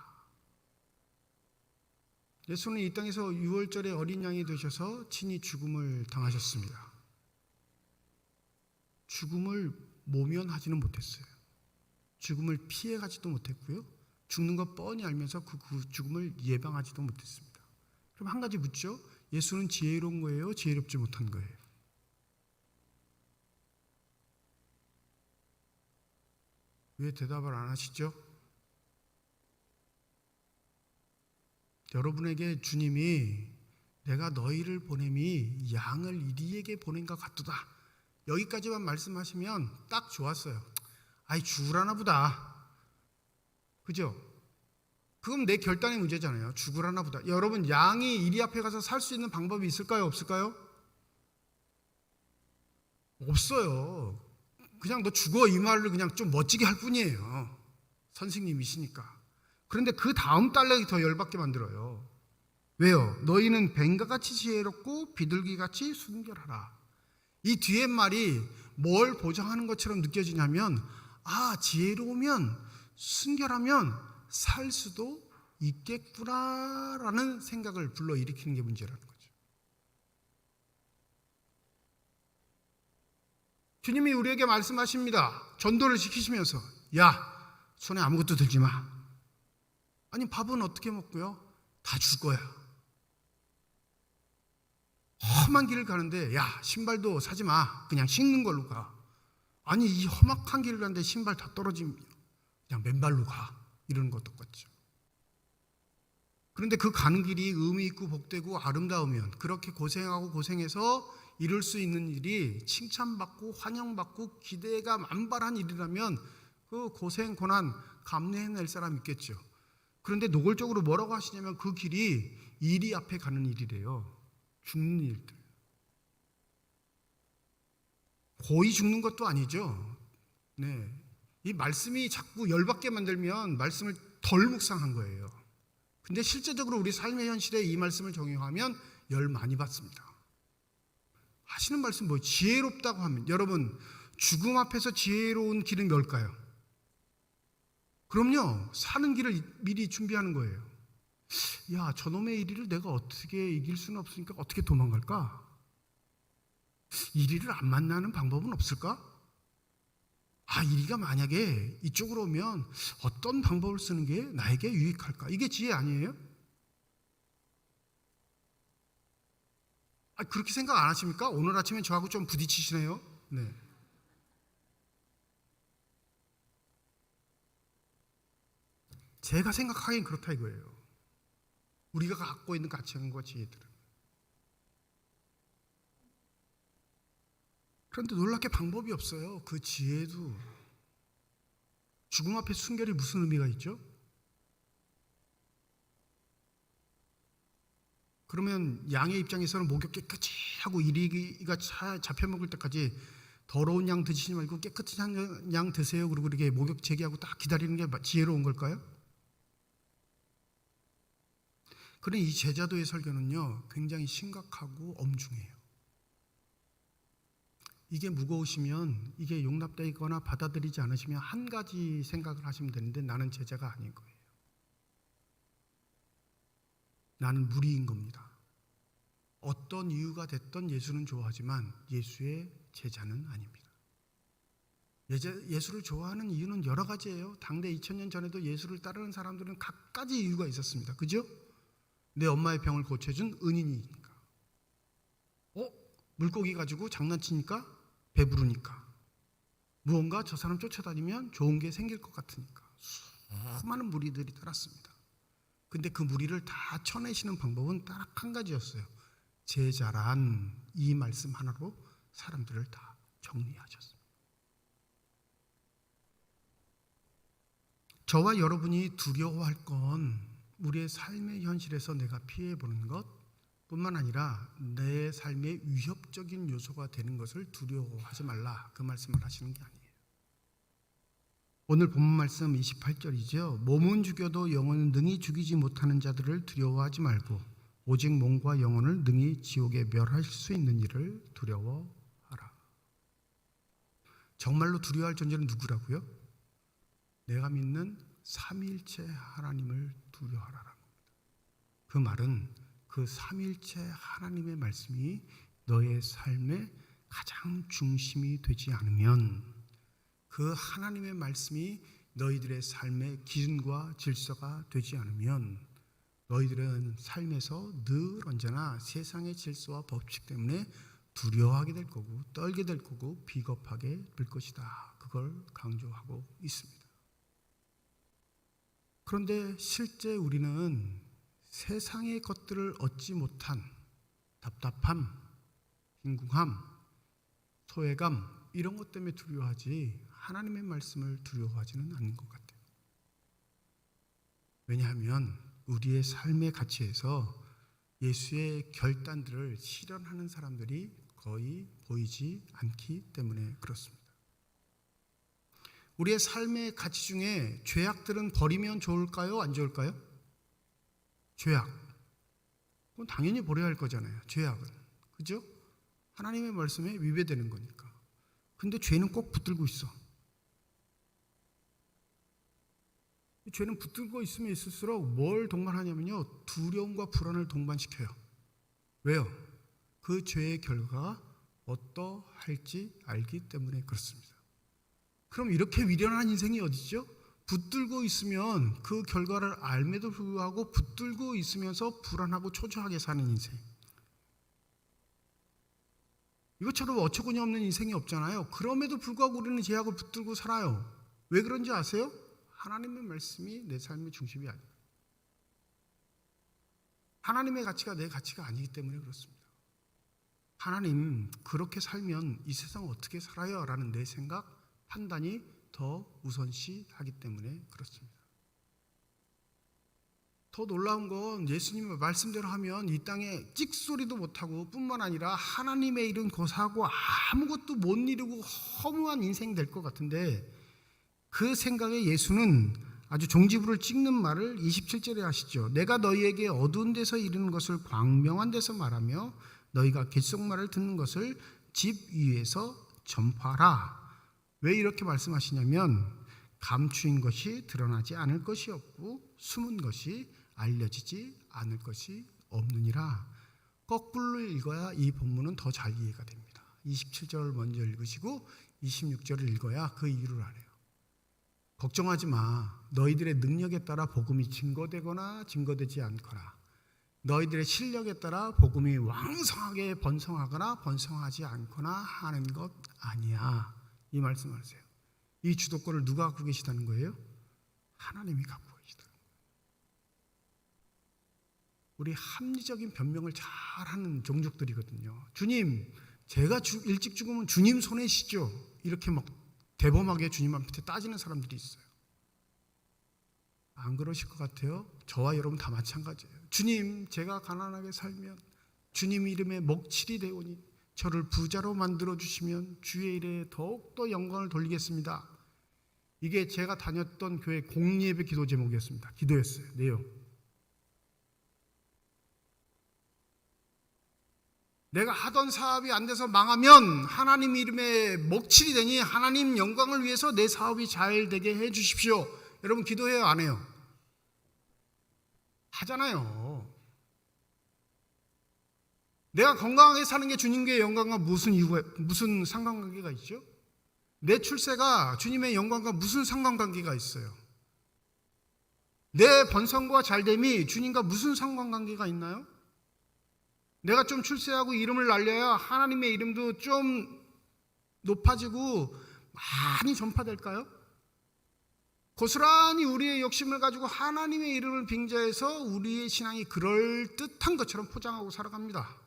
예수는 이 땅에서 유월절에 어린 양이 되셔서 친히 죽음을 당하셨습니다. 죽음을 모면하지는 못했어요. 죽음을 피해가지도 못했고요. 죽는 거 뻔히 알면서 그 죽음을 예방하지도 못했습니다. 그럼 한 가지 묻죠. 예수는 지혜로운 거예요? 지혜롭지 못한 거예요? 왜 대답을 안 하시죠? 여러분에게 주님이 내가 너희를 보냄이 양을 이리에게 보낸 것 같도다. 여기까지만 말씀하시면 딱 좋았어요. 아이 죽으라나 보다. 그죠? 그건 내 결단의 문제잖아요. 죽으라나 보다. 여러분 양이 이리 앞에 가서 살 수 있는 방법이 있을까요? 없을까요? 없어요. 그냥 너 죽어 이 말을 그냥 좀 멋지게 할 뿐이에요. 선생님이시니까. 그런데 그 다음 달락이 더 열받게 만들어요. 왜요? 너희는 뱀과 같이 지혜롭고 비둘기 같이 순결하라. 이 뒤에 말이 뭘 보장하는 것처럼 느껴지냐면 지혜로우면 순결하면 살 수도 있겠구나라는 생각을 불러일으키는 게 문제라는 거죠. 주님이 우리에게 말씀하십니다. 전도를 시키시면서 야 손에 아무것도 들지 마. 아니 밥은 어떻게 먹고요? 다 줄 거야. 험한 길을 가는데 야 신발도 사지 마. 그냥 신는 걸로 가. 아니 이 험악한 길을 가는데 신발 다 떨어지면 그냥 맨발로 가. 이러는 것 똑같죠. 그런데 그 가는 길이 의미 있고 복되고 아름다우면 그렇게 고생하고 고생해서 이룰 수 있는 일이 칭찬받고 환영받고 기대가 만발한 일이라면 그 고생 고난 감내해낼 사람 있겠죠. 그런데 노골적으로 뭐라고 하시냐면 그 길이 이리 앞에 가는 일이래요. 죽는 일들. 거의 죽는 것도 아니죠. 네. 이 말씀이 자꾸 열받게 만들면 말씀을 덜 묵상한 거예요. 근데 실제적으로 우리 삶의 현실에 이 말씀을 적용하면 열 많이 받습니다. 하시는 말씀 뭐예요? 지혜롭다고 하면 여러분 죽음 앞에서 지혜로운 길은 뭘까요? 그럼요, 사는 길을 미리 준비하는 거예요. 야, 저놈의 이리를 내가 어떻게 이길 수는 없으니까 어떻게 도망갈까? 이리를 안 만나는 방법은 없을까? 이리가 만약에 이쪽으로 오면 어떤 방법을 쓰는 게 나에게 유익할까? 이게 지혜 아니에요? 그렇게 생각 안 하십니까? 오늘 아침에 저하고 좀 부딪히시네요. 네. 제가 생각하기엔 그렇다 이거예요. 우리가 갖고 있는 가치관과 지혜들은. 그런데 놀랍게 방법이 없어요. 그 지혜도. 죽음 앞에 순결이 무슨 의미가 있죠? 그러면 양의 입장에서는 목욕 깨끗이 하고 이리가 잡혀 먹을 때까지 더러운 양 드시지 말고 깨끗한 양 드세요. 그리고 이렇게 목욕 제기하고 딱 기다리는 게 지혜로운 걸까요? 그런 이 제자도의 설교는요, 굉장히 심각하고 엄중해요. 이게 무거우시면, 이게 용납되거나 받아들이지 않으시면 한 가지 생각을 하시면 되는데, 나는 제자가 아닌 거예요. 나는 무리인 겁니다. 어떤 이유가 됐던 예수는 좋아하지만 예수의 제자는 아닙니다. 예수를 좋아하는 이유는 여러 가지예요. 당대 2000년 전에도 예수를 따르는 사람들은 각가지 이유가 있었습니다. 그죠? 내 엄마의 병을 고쳐준 은인이니까. 물고기 가지고 장난치니까 배부르니까. 무언가 저 사람 쫓아다니면 좋은 게 생길 것 같으니까. 수많은 무리들이 따랐습니다. 근데 그 무리를 다 쳐내시는 방법은 딱 한 가지였어요. 제자란 이 말씀 하나로 사람들을 다 정리하셨습니다. 저와 여러분이 두려워할 건 우리의 삶의 현실에서 내가 피해보는 것 뿐만 아니라 내 삶의 위협적인 요소가 되는 것을 두려워하지 말라, 그 말씀을 하시는 게 아니에요. 오늘 본문 말씀 28절이죠. 몸은 죽여도 영혼은 능히 죽이지 못하는 자들을 두려워하지 말고 오직 몸과 영혼을 능히 지옥에 멸할 수 있는 일을 두려워하라. 정말로 두려워할 존재는 누구라고요? 내가 믿는 삼위일체 하나님을 두려워하라는 겁니다. 그 말은 그 삼위일체 하나님의 말씀이 너의 삶의 가장 중심이 되지 않으면, 그 하나님의 말씀이 너희들의 삶의 기준과 질서가 되지 않으면 너희들은 삶에서 늘 언제나 세상의 질서와 법칙 때문에 두려워하게 될 거고, 떨게 될 거고, 비겁하게 될 것이다. 그걸 강조하고 있습니다. 그런데 실제 우리는 세상의 것들을 얻지 못한 답답함, 빈궁함, 소외감, 이런 것 때문에 두려워하지 하나님의 말씀을 두려워하지는 않는 것 같아요. 왜냐하면 우리의 삶의 가치에서 예수의 결단들을 실현하는 사람들이 거의 보이지 않기 때문에 그렇습니다. 우리의 삶의 가치 중에 죄악들은 버리면 좋을까요? 안 좋을까요? 죄악. 그건 당연히 버려야 할 거잖아요. 죄악은. 그죠? 하나님의 말씀에 위배되는 거니까. 근데 죄는 꼭 붙들고 있어. 죄는 붙들고 있으면 있을수록 뭘 동반하냐면요, 두려움과 불안을 동반시켜요. 왜요? 그 죄의 결과가 어떠할지 알기 때문에 그렇습니다. 그럼 이렇게 미련한 인생이 어디죠? 붙들고 있으면 그 결과를 알매도 불구하고 붙들고 있으면서 불안하고 초조하게 사는 인생. 이것처럼 어처구니 없는 인생이 없잖아요. 그럼에도 불구하고 우리는 죄악을 붙들고 살아요. 왜 그런지 아세요? 하나님의 말씀이 내 삶의 중심이 아니에요. 하나님의 가치가 내 가치가 아니기 때문에 그렇습니다. 하나님, 그렇게 살면 이 세상 어떻게 살아요? 라는 내 생각, 판단이 더 우선시하기 때문에 그렇습니다. 더 놀라운 건 예수님의 말씀대로 하면 이 땅에 찍소리도 못하고 뿐만 아니라 하나님의 일은 고사하고 아무것도 못 이루고 허무한 인생이 될 것 같은데, 그 생각에 예수는 아주 종지부를 찍는 말을 27절에 하시죠. 내가 너희에게 어두운 데서 이르는 것을 광명한 데서 말하며 너희가 귓속말을 듣는 것을 집 위에서 전파하라. 왜 이렇게 말씀하시냐면, 감추인 것이 드러나지 않을 것이 없고 숨은 것이 알려지지 않을 것이 없느니라. 거꾸로 읽어야 이 본문은 더 잘 이해가 됩니다. 27절을 먼저 읽으시고 26절을 읽어야 그 이유를 알아요. 걱정하지 마. 너희들의 능력에 따라 복음이 증거되거나 증거되지 않거나, 너희들의 실력에 따라 복음이 왕성하게 번성하거나 번성하지 않거나 하는 것 아니야. 이 말씀을 하세요. 이 주도권을 누가 갖고 계시다는 거예요? 하나님이 갖고 계시다는 거예요. 우리 합리적인 변명을 잘하는 종족들이거든요. 주님, 제가 일찍 죽으면 주님 손해시죠? 이렇게 막 대범하게 주님 앞에 따지는 사람들이 있어요. 안 그러실 것 같아요? 저와 여러분 다 마찬가지예요. 주님, 제가 가난하게 살면 주님 이름에 먹칠이 되오니 저를 부자로 만들어주시면 주의 일에 더욱더 영광을 돌리겠습니다. 이게 제가 다녔던 교회 공예배 기도 제목이었습니다. 기도였어요. 내용. 내가 하던 사업이 안 돼서 망하면 하나님 이름에 먹칠이 되니 하나님 영광을 위해서 내 사업이 잘 되게 해 주십시오. 여러분 기도해요? 안 해요? 하잖아요. 내가 건강하게 사는 게 주님께 영광과 무슨 상관관계가 있죠? 내 출세가 주님의 영광과 무슨 상관관계가 있어요? 내 번성과 잘됨이 주님과 무슨 상관관계가 있나요? 내가 좀 출세하고 이름을 날려야 하나님의 이름도 좀 높아지고 많이 전파될까요? 고스란히 우리의 욕심을 가지고 하나님의 이름을 빙자해서 우리의 신앙이 그럴듯한 것처럼 포장하고 살아갑니다.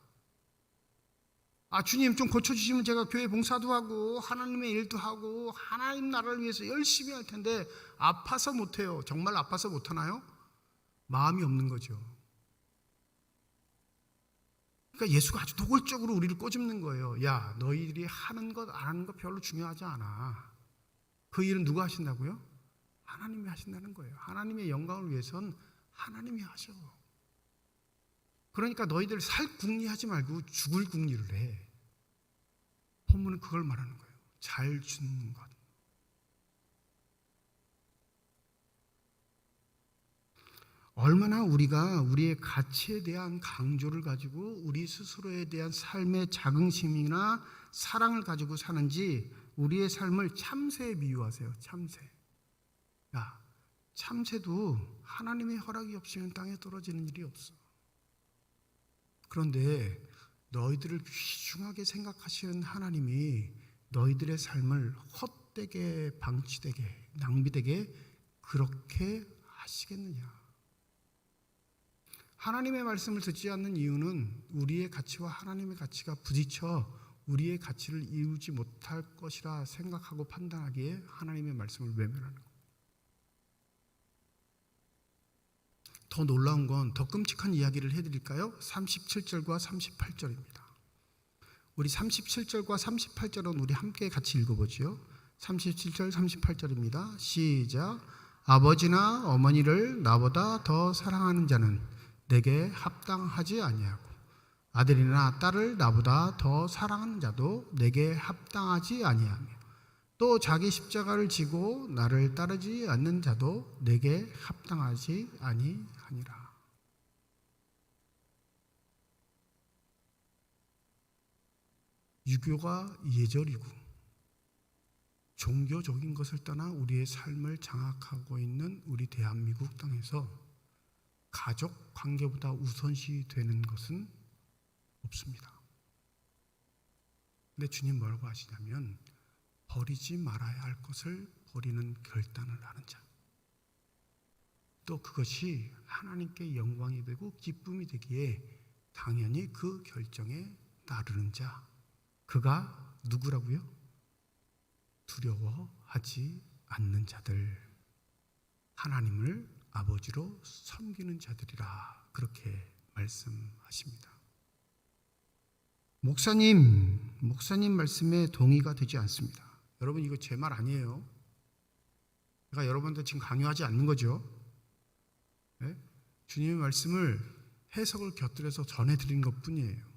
아, 주님 좀 고쳐주시면 제가 교회 봉사도 하고 하나님의 일도 하고 하나님 나라를 위해서 열심히 할 텐데 아파서 못해요. 정말 아파서 못하나요? 마음이 없는 거죠. 그러니까 예수가 아주 노골적으로 우리를 꼬집는 거예요. 야, 너희들이 하는 것 안 하는 것 별로 중요하지 않아. 그 일은 누가 하신다고요? 하나님이 하신다는 거예요. 하나님의 영광을 위해선 하나님이 하셔. 그러니까 너희들 살 궁리하지 말고 죽을 궁리를 해. 본문은 그걸 말하는 거예요. 잘 죽는 것. 얼마나 우리가 우리의 가치에 대한 강조를 가지고 우리 스스로에 대한 삶의 자긍심이나 사랑을 가지고 사는지 우리의 삶을 참새에 비유하세요. 참새. 야, 참새도 하나님의 허락이 없이는 땅에 떨어지는 일이 없어. 그런데 너희들을 귀중하게 생각하시는 하나님이 너희들의 삶을 헛되게 방치되게 낭비되게 그렇게 하시겠느냐? 하나님의 말씀을 듣지 않는 이유는 우리의 가치와 하나님의 가치가 부딪혀 우리의 가치를 이루지 못할 것이라 생각하고 판단하기에 하나님의 말씀을 외면하는 것. 더 놀라운 건 더 끔찍한 이야기를 해드릴까요? 37절과 38절입니다. 우리 37절과 38절은 우리 함께 같이 읽어보지요. 37절 38절입니다. 시작. 아버지나 어머니를 나보다 더 사랑하는 자는 내게 합당하지 아니하고 아들이나 딸을 나보다 더 사랑하는 자도 내게 합당하지 아니하며 또 자기 십자가를 지고 나를 따르지 않는 자도 내게 합당하지 아니하니라. 유교가 예절이고 종교적인 것을 떠나 우리의 삶을 장악하고 있는 우리 대한민국 땅에서 가족 관계보다 우선시 되는 것은 없습니다. 근데 주님 뭐라고 하시냐면 버리지 말아야 할 것을 버리는 결단을 하는 자, 또 그것이 하나님께 영광이 되고 기쁨이 되기에 당연히 그 결정에 따르는 자, 그가 누구라고요? 두려워하지 않는 자들, 하나님을 아버지로 섬기는 자들이라 그렇게 말씀하십니다. 목사님 말씀에 동의가 되지 않습니다. 여러분 이거 제 말 아니에요. 제가 여러분한테 지금 강요하지 않는 거죠. 네? 주님의 말씀을 해석을 곁들여서 전해드린 것뿐이에요.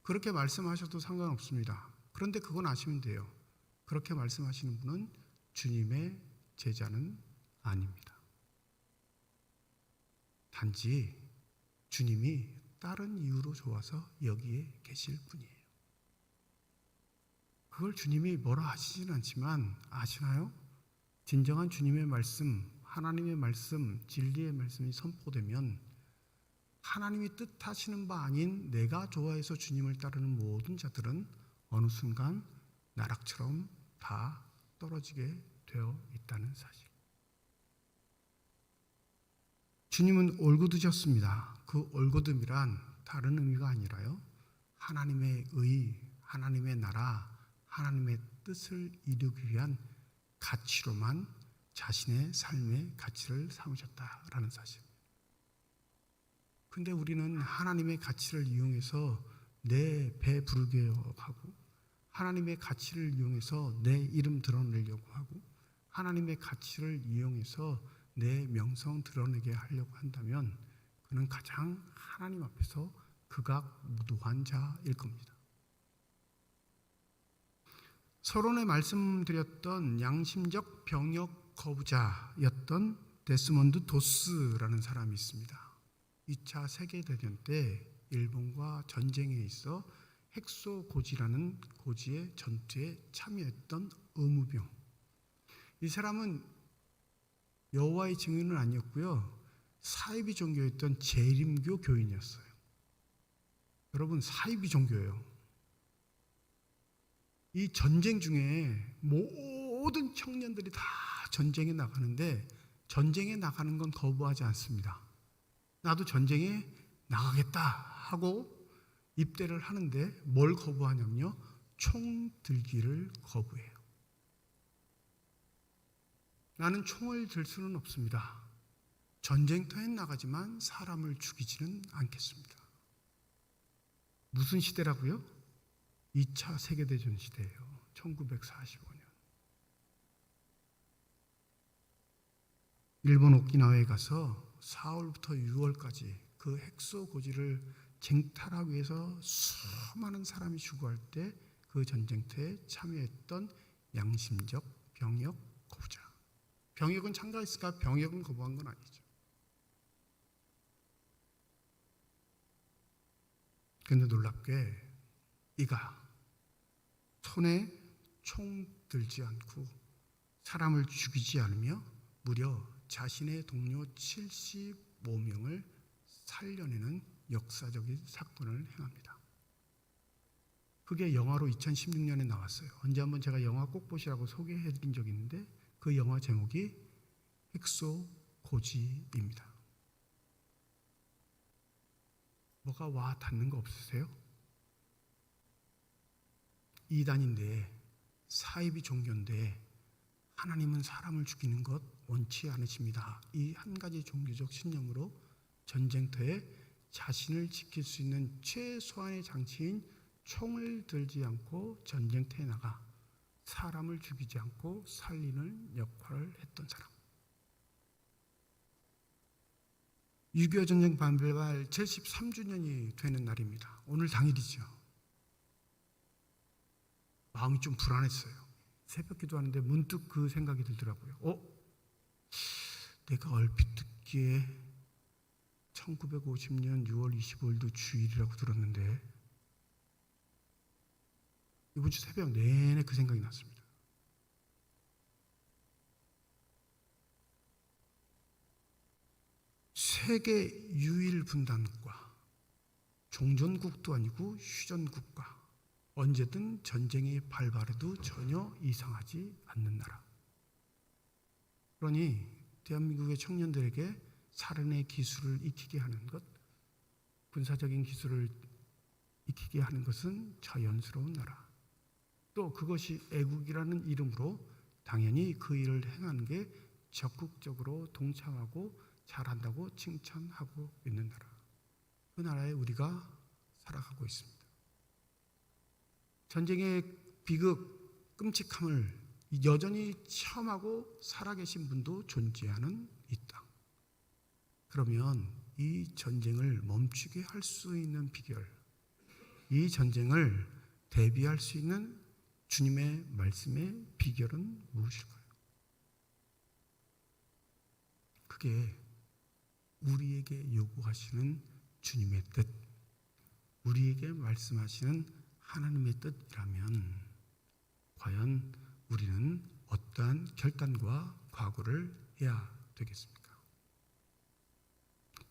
그렇게 말씀하셔도 상관없습니다. 그런데 그건 아시면 돼요. 그렇게 말씀하시는 분은 주님의 제자는 아닙니다. 단지 주님이 다른 이유로 좋아서 여기에 계실 뿐이에요. 그걸 주님이 뭐라 하시진 않지만 아시나요? 진정한 주님의 말씀, 하나님의 말씀, 진리의 말씀이 선포되면 하나님이 뜻하시는 바 아닌 내가 좋아해서 주님을 따르는 모든 자들은 어느 순간 나락처럼 다 떨어지게 되어 있다는 사실. 주님은 올곧으셨습니다. 그 올곧음이란 다른 의미가 아니라요, 하나님의 의, 하나님의 나라, 하나님의 뜻을 이루기 위한 가치로만 자신의 삶의 가치를 삼으셨다라는 사실. 근데 우리는 하나님의 가치를 이용해서 내 배 부르게요 하고, 하나님의 가치를 이용해서 내 이름 드러내려고 하고, 하나님의 가치를 이용해서 내 명성 드러내게 하려고 한다면 그는 가장 하나님 앞에서 극악무도한 자일 겁니다. 서론에 말씀드렸던 양심적 병역 거부자였던 데스몬드 도스라는 사람이 있습니다. 2차 세계대전 때 일본과 전쟁에 있어 헥소 고지라는 고지의 전투에 참여했던 의무병. 이 사람은 여호와의 증인은 아니었고요, 사이비 종교였던 재림교 교인이었어요. 여러분, 사이비 종교예요. 이 전쟁 중에 모든 청년들이 다 전쟁에 나가는데 전쟁에 나가는 건 거부하지 않습니다. 나도 전쟁에 나가겠다 하고 입대를 하는데 뭘 거부하냐면요, 총 들기를 거부해요. 나는 총을 들 수는 없습니다. 전쟁터에 나가지만 사람을 죽이지는 않겠습니다. 무슨 시대라고요? 2차 세계대전 시대예요. 1945년. 일본 오키나와에 가서 4월부터 6월까지 그 헥소 고지를 쟁탈하기 위해서 수많은 사람이 죽어갈 때 그 전쟁터에 참여했던 양심적 병역 거부자. 병역은 참가했을까? 병역은 거부한 건 아니죠. 그런데 놀랍게 이가 손에 총 들지 않고 사람을 죽이지 않으며 무려 자신의 동료 75명을 살려내는 역사적인 사건을 행합니다. 그게 영화로 2016년에 나왔어요. 언제 한번 제가 영화 꼭 보시라고 소개해드린 적이 있는데 그 영화 제목이 헥소 고지입니다. 뭐가 와 닿는 거 없으세요? 이단인데, 사이비 종교인데 하나님은 사람을 죽이는 것 원치 않으십니다. 이 한 가지 종교적 신념으로 전쟁터에 자신을 지킬 수 있는 최소한의 장치인 총을 들지 않고 전쟁터에 나가 사람을 죽이지 않고 살리는 역할을 했던 사람. 6.25 전쟁 반발 73주년이 되는 날입니다. 오늘 당일이죠. 마음이 좀 불안했어요. 새벽 기도하는데 문득 그 생각이 들더라고요. 내가 얼핏 듣기에 1950년 6월 25일도 주일이라고 들었는데 이번 주 새벽 내내 그 생각이 났습니다. 세계 유일 분단국가, 종전국도 아니고 휴전국가, 언제든 전쟁이 발발해도 전혀 이상하지 않는 나라. 그러니 대한민국의 청년들에게 살인의 기술을 익히게 하는 것, 군사적인 기술을 익히게 하는 것은 자연스러운 나라. 또 그것이 애국이라는 이름으로 당연히 그 일을 행하는 게 적극적으로 동참하고 잘한다고 칭찬하고 있는 나라. 그 나라에 우리가 살아가고 있습니다. 전쟁의 비극, 끔찍함을 여전히 체험하고 살아계신 분도 존재하는 이 땅. 그러면 이 전쟁을 멈추게 할 수 있는 비결, 이 전쟁을 대비할 수 있는 주님의 말씀의 비결은 무엇일까요? 그게 우리에게 요구하시는 주님의 뜻, 우리에게 말씀하시는 하나님의 뜻이라면 과연 우리는 어떠한 결단과 각오를 해야 되겠습니까?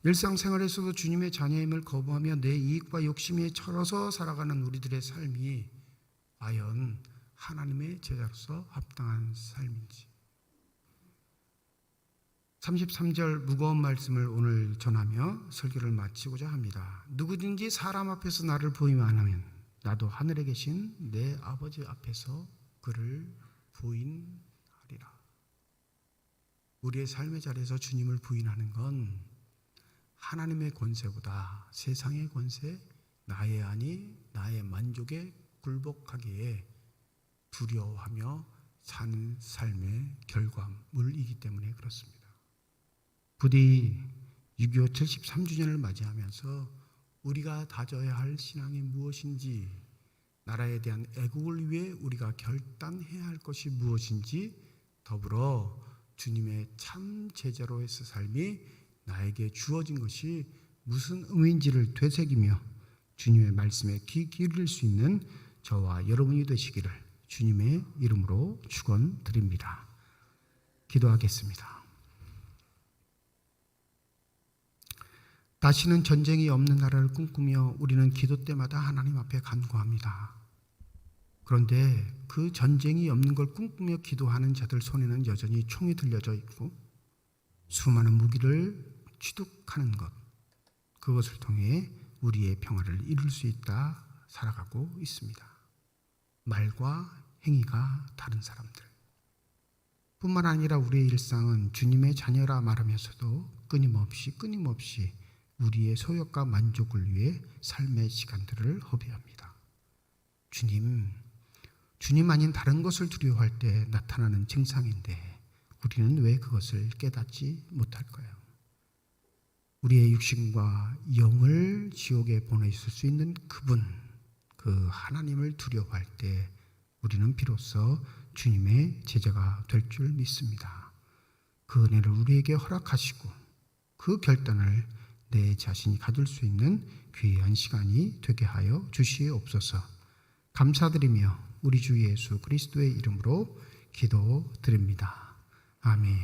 일상생활에서도 주님의 자녀임을 거부하며 내 이익과 욕심에 철어서 살아가는 우리들의 삶이 과연 하나님의 제자로서 합당한 삶인지. 33절 무거운 말씀을 오늘 전하며 설교를 마치고자 합니다. 누구든지 사람 앞에서 나를 부인 안 하면 나도 하늘에 계신 내 아버지 앞에서 그를 부인하리라. 우리의 삶의 자리에서 주님을 부인하는 건 하나님의 권세보다 세상의 권세, 나의 안위, 나의 만족에 굴복하기에 두려워하며 사는 삶의 결과물이기 때문에 그렇습니다. 부디 6.25 73주년을 맞이하면서 우리가 다져야 할 신앙이 무엇인지, 나라에 대한 애국을 위해 우리가 결단해야 할 것이 무엇인지, 더불어 주님의 참 제자로서 삶이 나에게 주어진 것이 무슨 의미인지를 되새기며 주님의 말씀에 귀 기울일 수 있는 저와 여러분이 되시기를 주님의 이름으로 축원드립니다. 기도하겠습니다. 다시는 전쟁이 없는 나라를 꿈꾸며 우리는 기도 때마다 하나님 앞에 간구합니다. 그런데 그 전쟁이 없는 걸 꿈꾸며 기도하는 자들 손에는 여전히 총이 들려져 있고 수많은 무기를 취득하는 것, 그것을 통해 우리의 평화를 이룰 수 있다 살아가고 있습니다. 말과 행위가 다른 사람들 뿐만 아니라 우리의 일상은 주님의 자녀라 말하면서도 끊임없이 우리의 소욕과 만족을 위해 삶의 시간들을 허비합니다. 주님 아닌 다른 것을 두려워할 때 나타나는 증상인데 우리는 왜 그것을 깨닫지 못할까요? 우리의 육신과 영을 지옥에 보내실 수 있는 그분, 그 하나님을 두려워할 때 우리는 비로소 주님의 제자가 될 줄 믿습니다. 그 은혜를 우리에게 허락하시고 그 결단을 내 자신이 가질 수 있는 귀한 시간이 되게 하여 주시옵소서. 감사드리며 우리 주 예수 그리스도의 이름으로 기도드립니다. 아멘.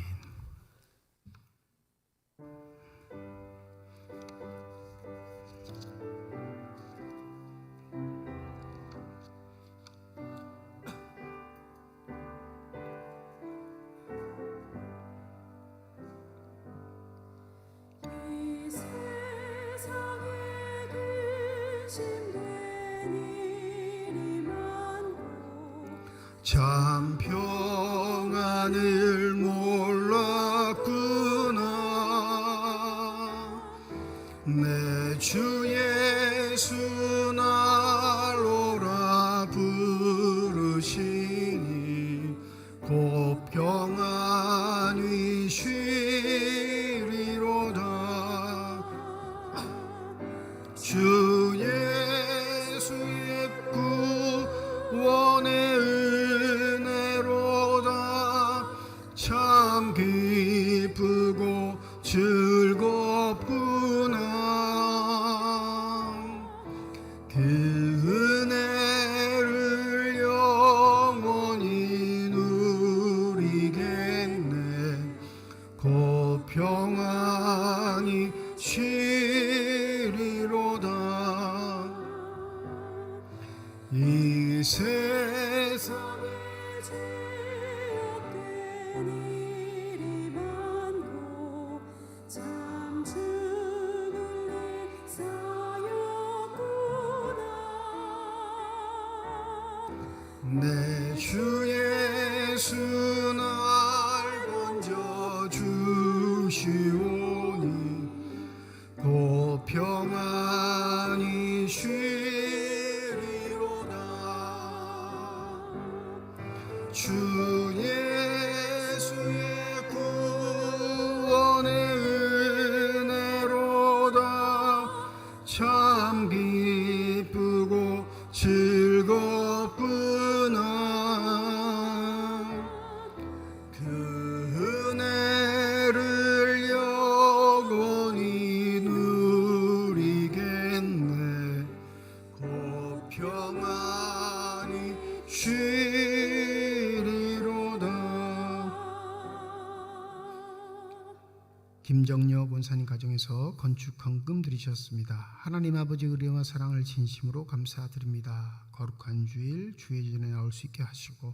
참 평안을 몰랐구나. 내 주 예수 날 오라 부르시니 곧 평안히 쉬리로다. 주 예수의 구원의 은혜로다. 참 기쁘고 즐겁구나. 그 은혜를 영원히 누리겠네. 곧 평안히 쉬리로다. 이 세상에 죄악된 일이 많고 참 죽을 일 쌓였구나. 내 주 예수 날 건져 주시오니 곧 평안히 쉬리로다. 주 예수의 구원의 은혜로다. 참 기쁘고 즐겁구나. 그 은혜를 김정력 원사님 가정에서 건축 헌금 드리셨습니다. 하나님 아버지 의뢰와 사랑을 진심으로 감사드립니다. 거룩한 주일 주의 전에 나올 수 있게 하시고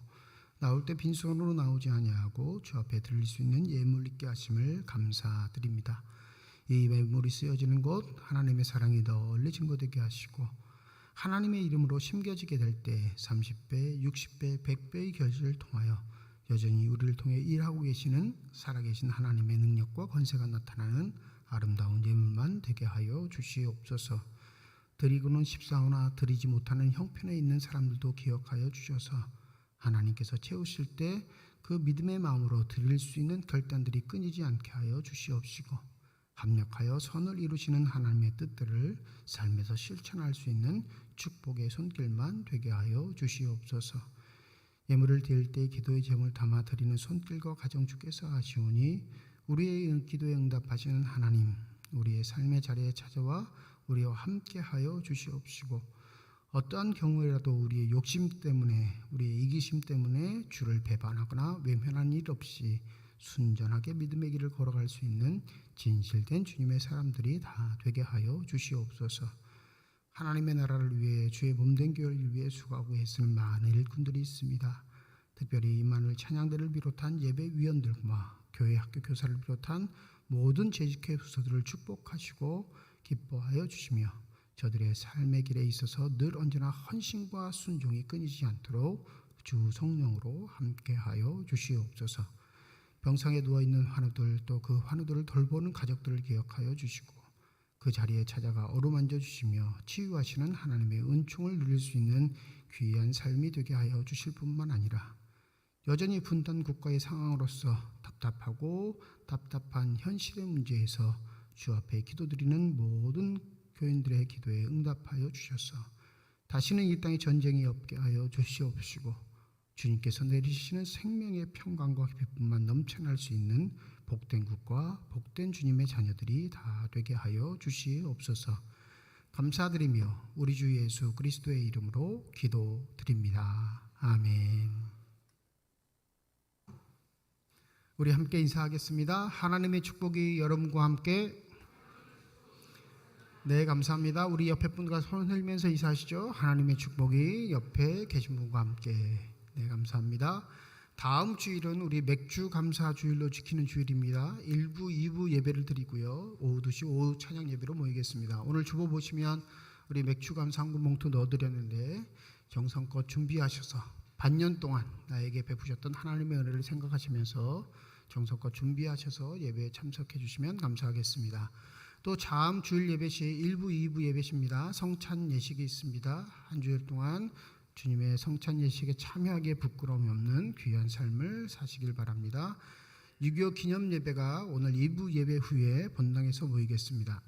나올 때 빈손으로 나오지 아니하고 주 앞에 드릴 수 있는 예물 있게 하심을 감사드립니다. 이 예물이 쓰여지는 곳 하나님의 사랑이 널리 증거되게 하시고 하나님의 이름으로 심겨지게 될 때 30배, 60배, 100배의 결실을 통하여 여전히 우리를 통해 일하고 계시는 살아계신 하나님의 능력과 권세가 나타나는 아름다운 예물만 되게 하여 주시옵소서. 드리고는 십사오나 드리지 못하는 형편에 있는 사람들도 기억하여 주셔서 하나님께서 채우실 때 그 믿음의 마음으로 드릴 수 있는 결단들이 끊이지 않게 하여 주시옵시고 합력하여 선을 이루시는 하나님의 뜻들을 삶에서 실천할 수 있는 축복의 손길만 되게 하여 주시옵소서. 예물을 드릴 때 기도의 제목을 담아 드리는 손길과 가정 주께서 하시오니 우리의 기도에 응답하시는 하나님, 우리의 삶의 자리에 찾아와 우리와 함께하여 주시옵시고 어떠한 경우에라도 우리의 욕심 때문에 우리의 이기심 때문에 주를 배반하거나 외면한 일 없이 순전하게 믿음의 길을 걸어갈 수 있는 진실된 주님의 사람들이 다 되게 하여 주시옵소서. 하나님의 나라를 위해 주의 몸된 교회를 위해 수고하고 애쓰는 많은 일꾼들이 있습니다. 특별히 임마누엘 찬양대를 비롯한 예배위원들과 교회 학교 교사를 비롯한 모든 재직회 부서들을 축복하시고 기뻐하여 주시며 저들의 삶의 길에 있어서 늘 언제나 헌신과 순종이 끊이지 않도록 주 성령으로 함께하여 주시옵소서. 병상에 누워있는 환우들 또 그 환우들을 돌보는 가족들을 기억하여 주시고 그 자리에 찾아가 어루만져 주시며 치유하시는 하나님의 은총을 누릴 수 있는 귀한 삶이 되게 하여 주실 뿐만 아니라 여전히 분단 국가의 상황으로서 답답하고 답답한 현실의 문제에서 주 앞에 기도드리는 모든 교인들의 기도에 응답하여 주셔서 다시는 이 땅에 전쟁이 없게 하여 주시옵시고 주님께서 내리시는 생명의 평강과 기쁨만 넘쳐날 수 있는 복된 국가, 복된 주님의 자녀들이 다 되게 하여 주시옵소서. 감사드리며 우리 주 예수 그리스도의 이름으로 기도드립니다. 아멘. 우리 함께 인사하겠습니다. 하나님의 축복이 여러분과 함께. 네, 감사합니다. 우리 옆에 분과 손 흘리면서 인사하시죠. 하나님의 축복이 옆에 계신 분과 함께. 네, 감사합니다. 다음 주일은 우리 맥주 감사 주일로 지키는 주일입니다. 1부, 2부 예배를 드리고요. 오후 2시 오후 찬양 예배로 모이겠습니다. 오늘 주보 보시면 우리 맥주 감사 한 봉투 넣어드렸는데 정성껏 준비하셔서 반년 동안 나에게 베푸셨던 하나님의 은혜를 생각하시면서 정성껏 준비하셔서 예배에 참석해 주시면 감사하겠습니다. 또 다음 주일 예배 시 1부, 2부 예배십니다. 성찬 예식이 있습니다. 한 주일 동안 주님의 성찬 예식에 참여하기에 부끄러움이 없는 귀한 삶을 사시길 바랍니다. 6.25 기념 예배가 오늘 2부 예배 후에 본당에서 모이겠습니다.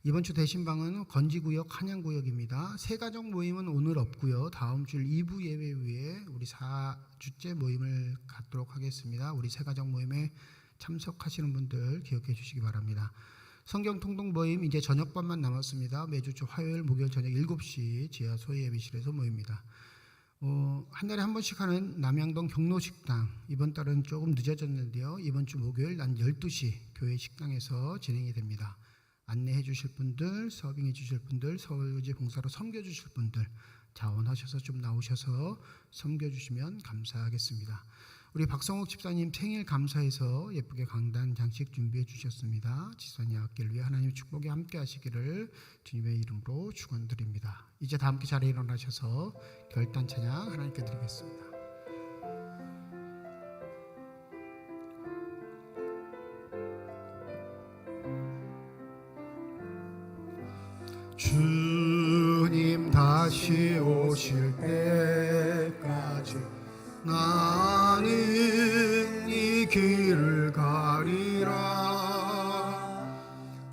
이번 주 대신방은 건지구역, 한양구역입니다. 새가정 모임은 오늘 없고요. 다음 주 2부 예배 후에 우리 4주째 모임을 갖도록 하겠습니다. 우리 새가정 모임에 참석하시는 분들 기억해 주시기 바랍니다. 성경 통독 모임 이제 저녁반만 남았습니다. 매주 화요일, 목요일 저녁 7시 지하 소위 예배실에서 모입니다. 한 달에 한 번씩 하는 남양동 경로식당 이번 달은 조금 늦어졌는데요. 이번 주 목요일 난 12시 교회 식당에서 진행이 됩니다. 안내해 주실 분들, 서빙해 주실 분들, 서울지 봉사로 섬겨 주실 분들 자원하셔서 좀 나오셔서 섬겨 주시면 감사하겠습니다. 우리 박성욱 집사님 생일 감사해서 예쁘게 강단 장식 준비해 주셨습니다. 집사님 앞길 위해 하나님의 축복이 함께 하시기를 주님의 이름으로 축원드립니다. 이제 다 함께 자리에 일어나셔서 결단 찬양 하나님께 드리겠습니다. 주님 다시 오실 때까지 나는 이 길을 가리라.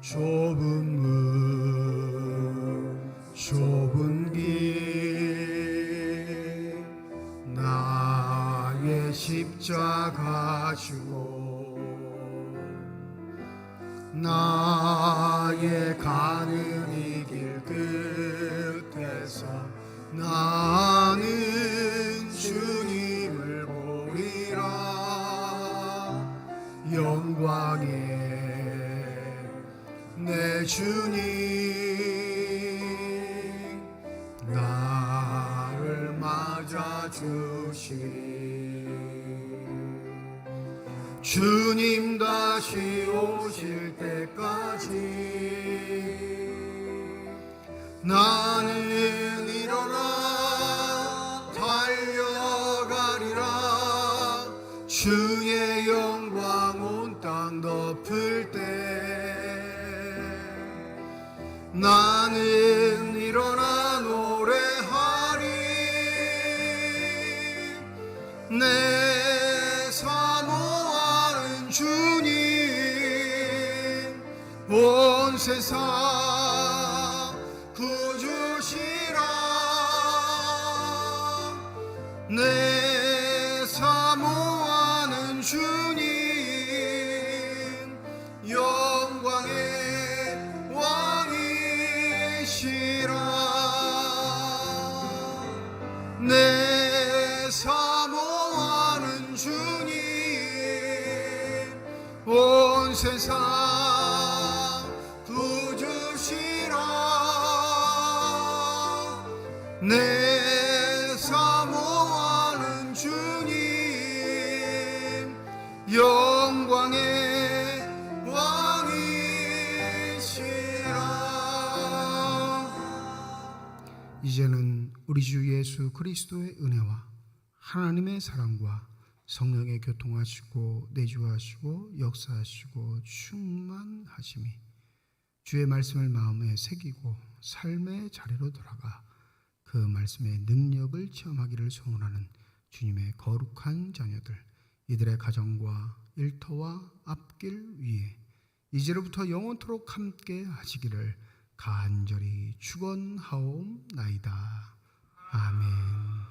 좁은 문 좁은 길 나의 십자가 지고 나의 가는 이 길 끝에서 나는 주님을 보리라. 영광에 내 주님 나를 맞아주시 주님 다시 오실 때까지 나는 일어나 달려가리라 주의 영광 온 땅 덮을 때 나는 일어나 노래하리 내 사모하는 주님 온 세상 구주시라 내 사모하는 주님 영광의 왕이시라 내 사모하는 주님 온 세상 구주시라 내 사모하는 주님 영광의 왕이시라. 이제는 우리 주 예수 그리스도의 은혜와 하나님의 사랑과 성령의 교통하시고 내주하시고 역사하시고 충만하심이 주의 말씀을 마음에 새기고 삶의 자리로 돌아가 그 말씀의 능력을 체험하기를 소원하는 주님의 거룩한 자녀들 이들의 가정과 일터와 앞길 위에 이제로부터 영원토록 함께 하시기를 간절히 축원하옵나이다. 아멘.